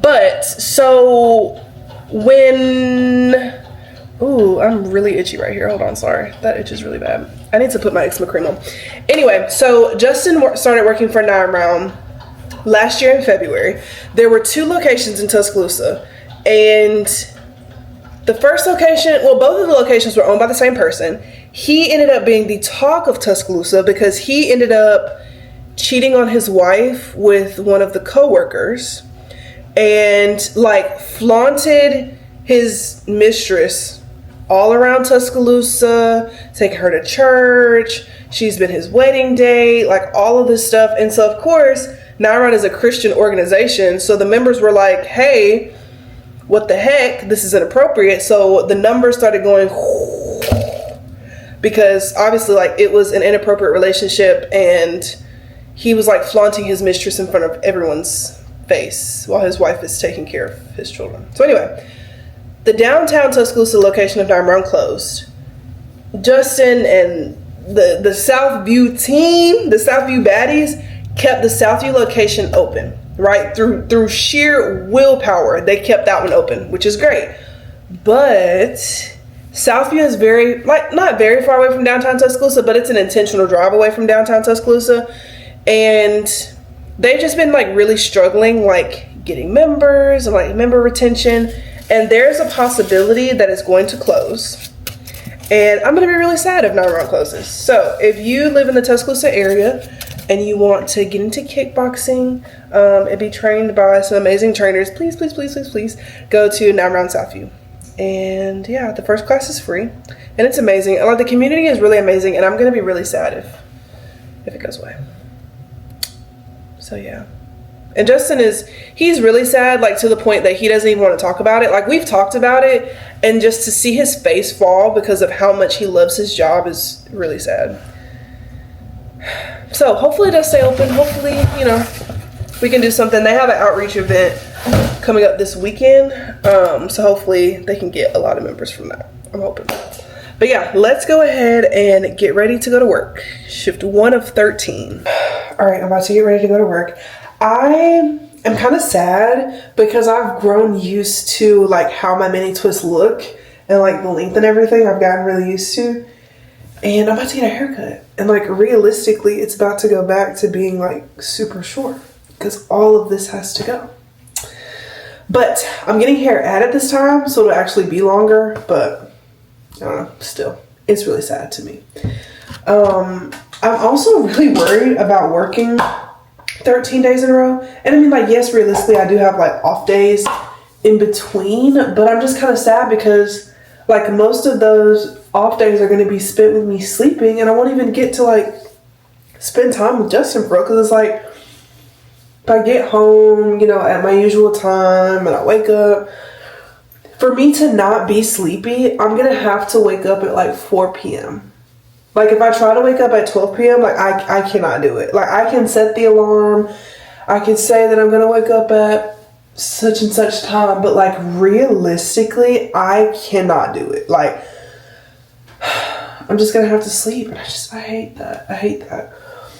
[SPEAKER 2] But so when, ooh, I'm really itchy right here. Hold on, sorry. That itch is really bad. I need to put my eczema cream on. Anyway, so Justin started working for 9 round last year in February. There were 2 locations in Tuscaloosa, and the first location, well, both of the locations were owned by the same person. He ended up being the talk of Tuscaloosa because he ended up cheating on his wife with one of the co-workers and like flaunted his mistress all around Tuscaloosa, taking her to church. She's been his wedding date, like all of this stuff. And so of course, 9 Round is a Christian organization. So the members were like, hey, what the heck? This is inappropriate. So the numbers started going because obviously like it was an inappropriate relationship, and he was like flaunting his mistress in front of everyone's face while his wife is taking care of his children. So anyway, the downtown Tuscaloosa location of 9 Round closed. Justin and the Southview team, the Southview baddies, kept the Southview location open, right? Through sheer willpower, they kept that one open, which is great. But Southview is very, like, not very far away from downtown Tuscaloosa, but it's an intentional drive away from downtown Tuscaloosa. And they've just been like really struggling, like getting members and like member retention. And there's a possibility that it's going to close. And I'm going to be really sad if 9 Round closes. So if you live in the Tuscaloosa area and you want to get into kickboxing and be trained by some amazing trainers, please, please, please, please, please go to 9 Round Southview. And yeah, the first class is free, and it's amazing. And like the community is really amazing, and I'm going to be really sad if it goes away. So yeah. And Justin he's really sad, like to the point that he doesn't even want to talk about it. Like we've talked about it, and just to see his face fall because of how much he loves his job is really sad. So hopefully it does stay open. Hopefully, you know, we can do something. They have an outreach event coming up this weekend. So hopefully they can get a lot of members from that. I'm hoping. But yeah, let's go ahead and get ready to go to work. Shift 1 of 13. All right, I'm about to get ready to go to work. I am kind of sad because I've grown used to like how my mini twists look and like the length and everything. I've gotten really used to. And I'm about to get a haircut. And like realistically, it's about to go back to being like super short because all of this has to go. But I'm getting hair added this time, so it'll actually be longer. But I don't know, still, it's really sad to me. I'm also really worried about working 13 days in a row. And I mean, like, yes, realistically, I do have like off days in between, but I'm just kind of sad because like most of those off days are going to be spent with me sleeping, and I won't even get to like spend time with Justin for real, because it's like if I get home, you know, at my usual time and I wake up, for me to not be sleepy, I'm gonna have to wake up at like 4 p.m. Like if I try to wake up at 12 p.m., like I cannot do it. Like I can set the alarm, I can say that I'm gonna wake up at such and such time, but like realistically, I cannot do it. Like I'm just gonna have to sleep, and I hate that. I hate that.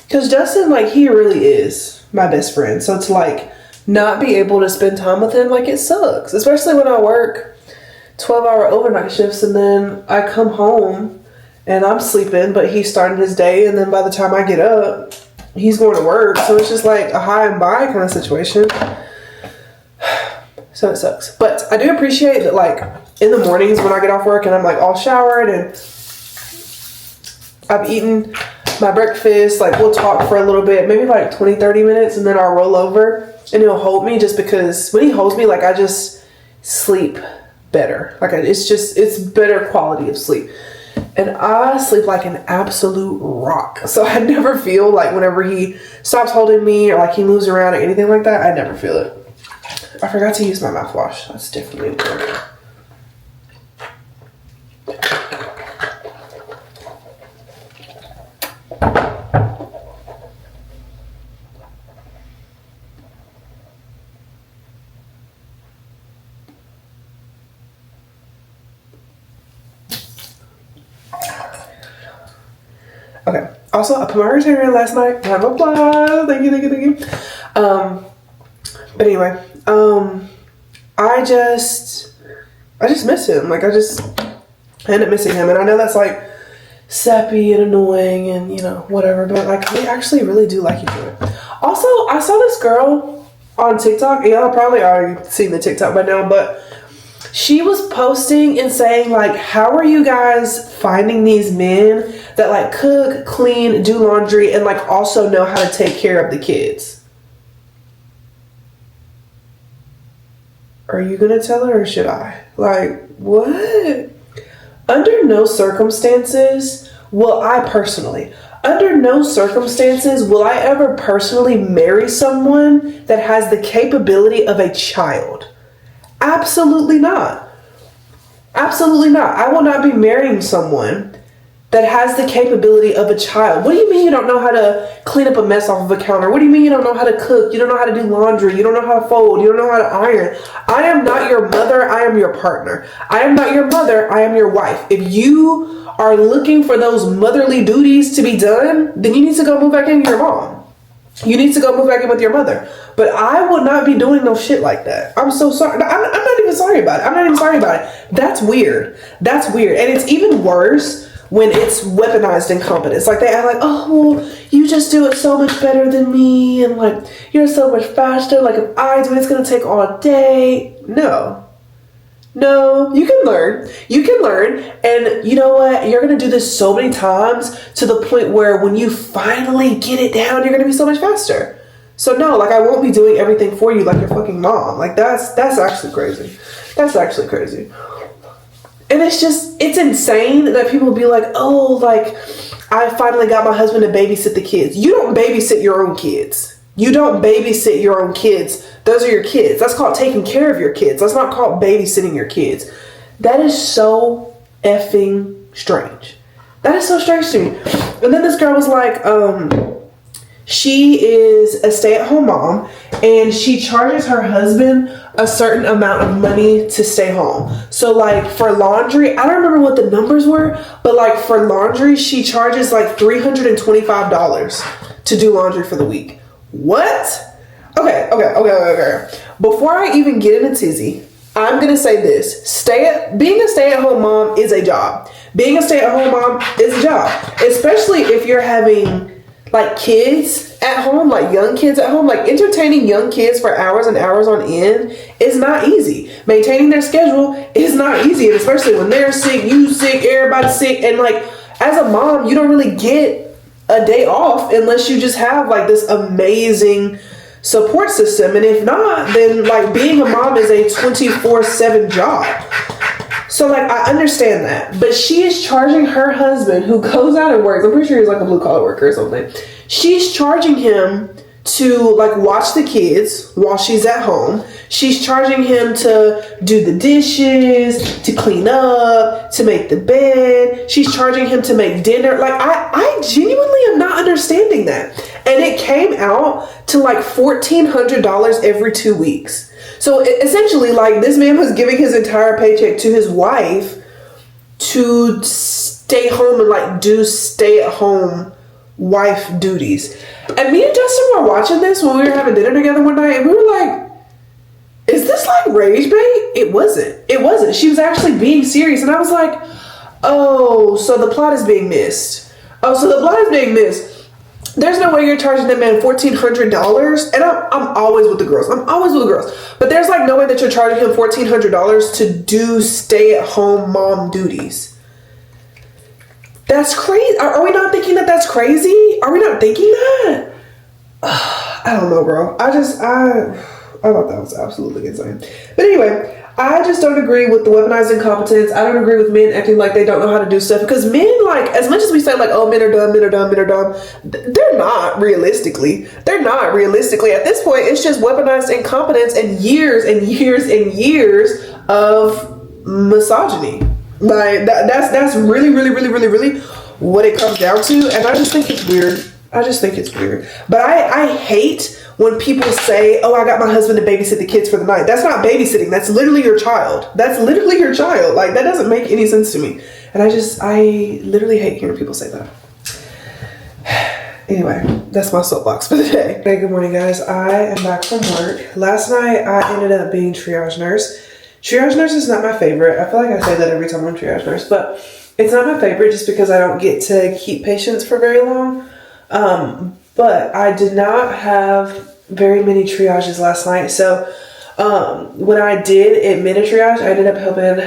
[SPEAKER 2] Because Justin, like, he really is my best friend. So it's like not be able to spend time with him, like, it sucks. Especially when I work 12-hour overnight shifts and then I come home and I'm sleeping, but he's starting his day, and then by the time I get up, he's going to work. So it's just like a high and by kind of situation. So it sucks. But I do appreciate that, like, in the mornings when I get off work and I'm like all showered and I've eaten my breakfast, like we'll talk for a little bit, maybe like 20-30 minutes, and then I'll roll over and he'll hold me, just because when he holds me, like I just sleep better. Like it's better quality of sleep. And I sleep like an absolute rock. So I never feel like whenever he stops holding me or like he moves around or anything like that, I never feel it. I forgot to use my mouthwash. That's definitely important. Okay. Also, I put my retainer in last night. Have a blast. Thank you. But anyway, I just miss him. Like I end up missing him, and I know that's like sappy and annoying and whatever. But like we actually really do like each other. Also, I saw this girl on TikTok. Y'all probably already seen the TikTok by now, but she was posting and saying like, how are you guys finding these men that like cook, clean, do laundry, and like also know how to take care of the kids? Are you gonna tell her or should I? Like, what? Under no circumstances will I ever personally marry someone that has the capability of a child. Absolutely not. Absolutely not. I will not be marrying someone that has the capability of a child. What do you mean you don't know how to clean up a mess off of a counter? What do you mean you don't know how to cook? You don't know how to do laundry? You don't know how to fold? You don't know how to iron? I am not your mother. I am your partner. I am not your mother. I am your wife. If you are looking for those motherly duties to be done, then you need to go move back in with your mom. You need to go move back in with your mother. But I would not be doing no shit like that. I'm so sorry. I'm not even sorry about it. That's weird. And it's even worse when it's weaponized incompetence. Like they act like, oh, well, you just do it so much better than me, and like you're so much faster. Like if I do it, it's gonna take all day. No, you can learn. And you know what? You're gonna do this so many times to the point where when you finally get it down, you're gonna be so much faster. So no, like I won't be doing everything for you like your fucking mom. Like that's actually crazy. And it's insane that people be like, oh, like, I finally got my husband to babysit the kids. You don't babysit your own kids. Those are your kids. That's called taking care of your kids. That's not called babysitting your kids. That is so effing strange. That is so strange to me. And then this girl was like, she is a stay-at-home mom, and she charges her husband a certain amount of money to stay home. So like for laundry, I don't remember what the numbers were, but like for laundry, she charges like $325 to do laundry for the week. What? Okay. Before I even get in a tizzy, I'm gonna say this. Being a stay-at-home mom is a job. Especially if you're having like kids at home, like young kids at home. Like entertaining young kids for hours and hours on end is not easy. Maintaining their schedule is not easy, and especially when they're sick, you sick, everybody's sick, and like as a mom, you don't really get a day off unless you just have like this amazing support system. And if not, then like being a mom is a 24/7 job. So like I understand that, but she is charging her husband, who goes out and works, I'm pretty sure he's like a blue collar worker or something, she's charging him to like watch the kids while she's at home. She's charging him to do the dishes, to clean up, to make the bed. She's charging him to make dinner. Like, I genuinely am not understanding that. And it came out to like $1,400 every 2 weeks. So essentially, like, this man was giving his entire paycheck to his wife to stay home and like do stay-at-home wife duties. And me and Justin were watching this when we were having dinner together one night, and we were like, is this like rage bait? It wasn't. She was actually being serious. And I was like, oh, so the plot is being missed. There's no way you're charging that man $1,400. And I'm always with the girls. But there's like no way that you're charging him $1,400 to do stay-at-home mom duties. That's crazy. Are we not thinking that that's crazy? Are we not thinking that? I don't know, bro. I thought that was absolutely insane. But anyway, I just don't agree with the weaponized incompetence. I don't agree with men acting like they don't know how to do stuff. Because men, like, as much as we say, like, oh, men are dumb, they're not realistically. At this point, it's just weaponized incompetence and years of misogyny. Like, that's really what it comes down to. And I just think it's weird. But I hate when people say, oh, I got my husband to babysit the kids for the night. That's not babysitting. That's literally your child. Like, that doesn't make any sense to me. And I literally hate hearing people say that. Anyway, that's my soapbox for the day. Hey, good morning, guys. I am back from work. Last night, I ended up being triage nurse. Triage nurse is not my favorite. I feel like I say that every time I'm triage nurse, but it's not my favorite just because I don't get to keep patients for very long. But I did not have very many triages last night. So, when I did admit a triage, I ended up helping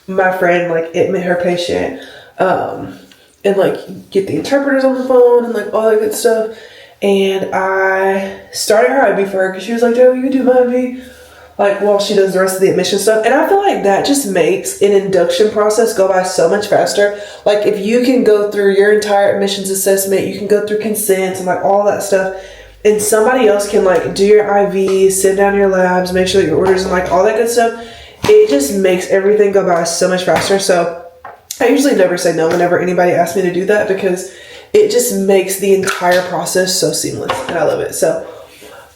[SPEAKER 2] my friend, like, admit her patient, and, like, get the interpreters on the phone and, like, all that good stuff. And I started her IV for her because she was like, Joe, you can do my IV, like, while she does the rest of the admission stuff. And I feel like that just makes an induction process go by so much faster. Like, if you can go through your entire admissions assessment, you can go through consents and, like, all that stuff, and somebody else can, like, do your IV, send down your labs, make sure that your orders and, like, all that good stuff, it just makes everything go by so much faster. So I usually never say no whenever anybody asks me to do that because it just makes the entire process so seamless, and I love it. So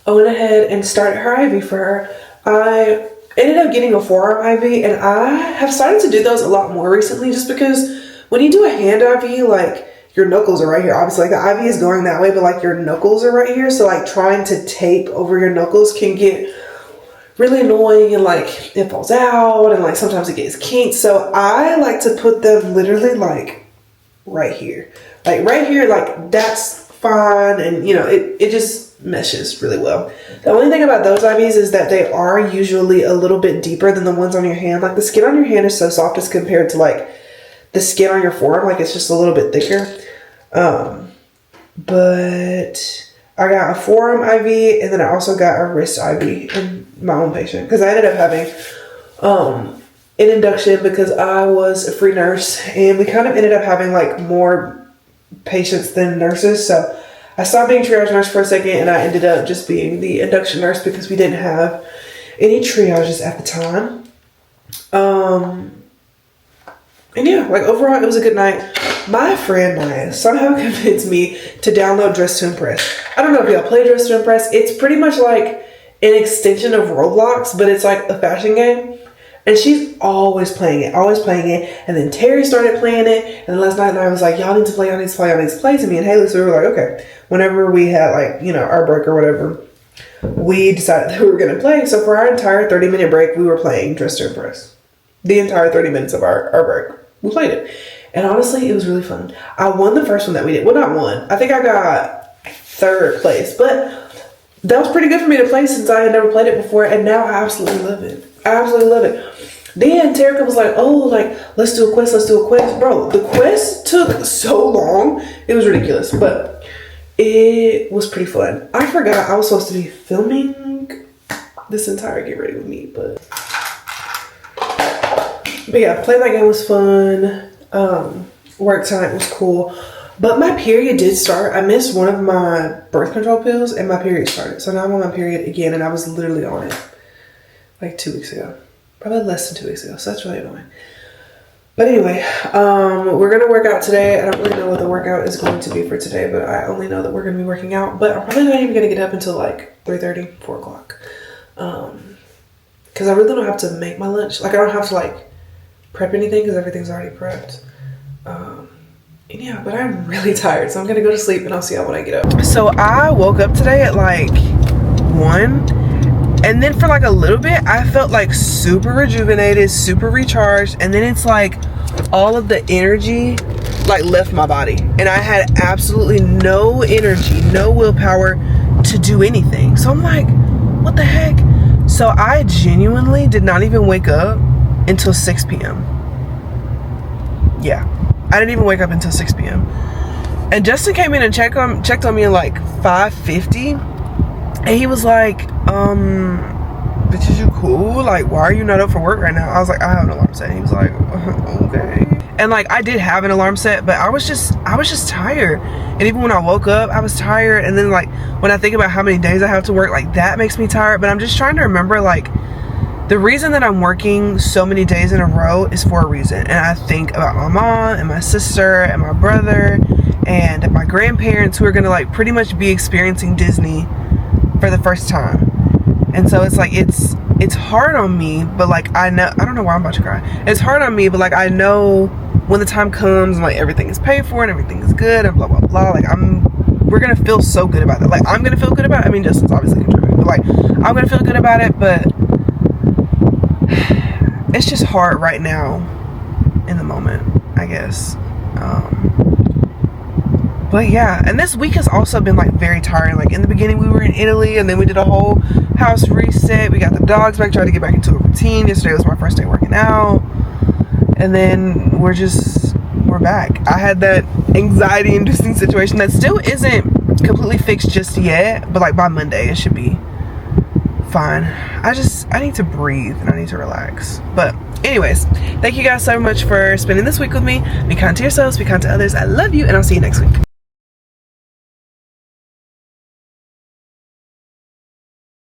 [SPEAKER 2] I went ahead and started her IV for her. I ended up getting a forearm IV, and I have started to do those a lot more recently just because when you do a hand IV, like, your knuckles are right here. Obviously, like, the IV is going that way, but, like, your knuckles are right here. So, like, trying to tape over your knuckles can get really annoying, and, like, it falls out, and, like, sometimes it gets kinked. So I like to put them literally, like, right here. Like, right here, like, that's fine, and, you know, it just meshes really well. The only thing about those IVs is that they are usually a little bit deeper than the ones on your hand. Like, the skin on your hand is so soft as compared to, like, the skin on your forearm. Like, it's just a little bit thicker. But I got a forearm IV, and then I also got a wrist IV in my own patient because I ended up having an induction because I was a free nurse, and we kind of ended up having, like, more patients than nurses. So I stopped being triage nurse for a second, and I ended up just being the induction nurse because we didn't have any triages at the time. And yeah, like, overall, it was a good night. My friend Maya somehow convinced me to download Dress to Impress. I don't know if y'all play Dress to Impress. It's pretty much like an extension of Roblox, but it's like a fashion game. And she's always playing it. And then Terry started playing it. And last night I was like, y'all need to play to me and Haley. So we were like, okay. Whenever we had, like, you know, our break or whatever, we decided that we were going to play. So for our entire 30-minute break, we were playing Dress to Impress. The entire 30 minutes of our break. We played it. And honestly, it was really fun. I won the first one that we did. Well, not won. I think I got third place. But that was pretty good for me to play since I had never played it before. And now I absolutely love it. Then Terica was like, oh, like, let's do a quest. Bro, the quest took so long. It was ridiculous. But it was pretty fun. I forgot I was supposed to be filming this entire Get Ready With Me. But yeah, playing that game was fun. Work tonight was cool. But my period did start. I missed one of my birth control pills and my period started. So now I'm on my period again and I was literally on it. like 2 weeks ago. Probably less than 2 weeks ago, so that's really annoying. But anyway, we're gonna work out today. I don't really know what the workout is going to be for today, but I only know that we're gonna be working out. But I'm probably not even gonna get up until like 3:30, 4 o'clock. Because I really don't have to make my lunch. Like, I don't have to like prep anything because everything's already prepped. And yeah, but I'm really tired, so I'm gonna go to sleep and I'll see y'all when I get up. So I woke up today at like 1. And then for like a little bit, I felt like super rejuvenated, super recharged. And then it's like all of the energy like left my body. And I had absolutely no energy, no willpower to do anything. So I'm like, what the heck? So I genuinely did not even wake up until 6 p.m. Yeah, I didn't even wake up until 6 p.m. And Justin came in and checked on me at like 5:50. And he was like, bitch, is you cool? Like, why are you not up for work right now? I was like, I have an alarm set. He was like, okay. And like, I did have an alarm set, but I was just tired. And even when I woke up, I was tired. And then like, when I think about how many days I have to work, like that makes me tired. But I'm just trying to remember, like, the reason that I'm working so many days in a row is for a reason. And I think about my mom and my sister and my brother and my grandparents who are gonna like pretty much be experiencing Disney for the first time. And so it's like it's hard on me, but like I don't know why I'm about to cry. It's hard on me, but like I know when the time comes and like everything is paid for and everything is good and blah blah blah, like we're gonna feel so good about it. Like I'm gonna feel good about it. I mean, Justin's obviously contributing, but like I'm gonna feel good about it, but it's just hard right now in the moment, I guess. But yeah, and this week has also been like very tiring. Like in the beginning we were in Italy and then we did a whole house reset. We got the dogs back, tried to get back into a routine. Yesterday was my first day working out. And then we're back. I had that anxiety inducing situation that still isn't completely fixed just yet, but like by Monday it should be fine. I need to breathe and I need to relax. But anyways, thank you guys so much for spending this week with me. Be kind to yourselves, be kind to others. I love you and I'll see you next week.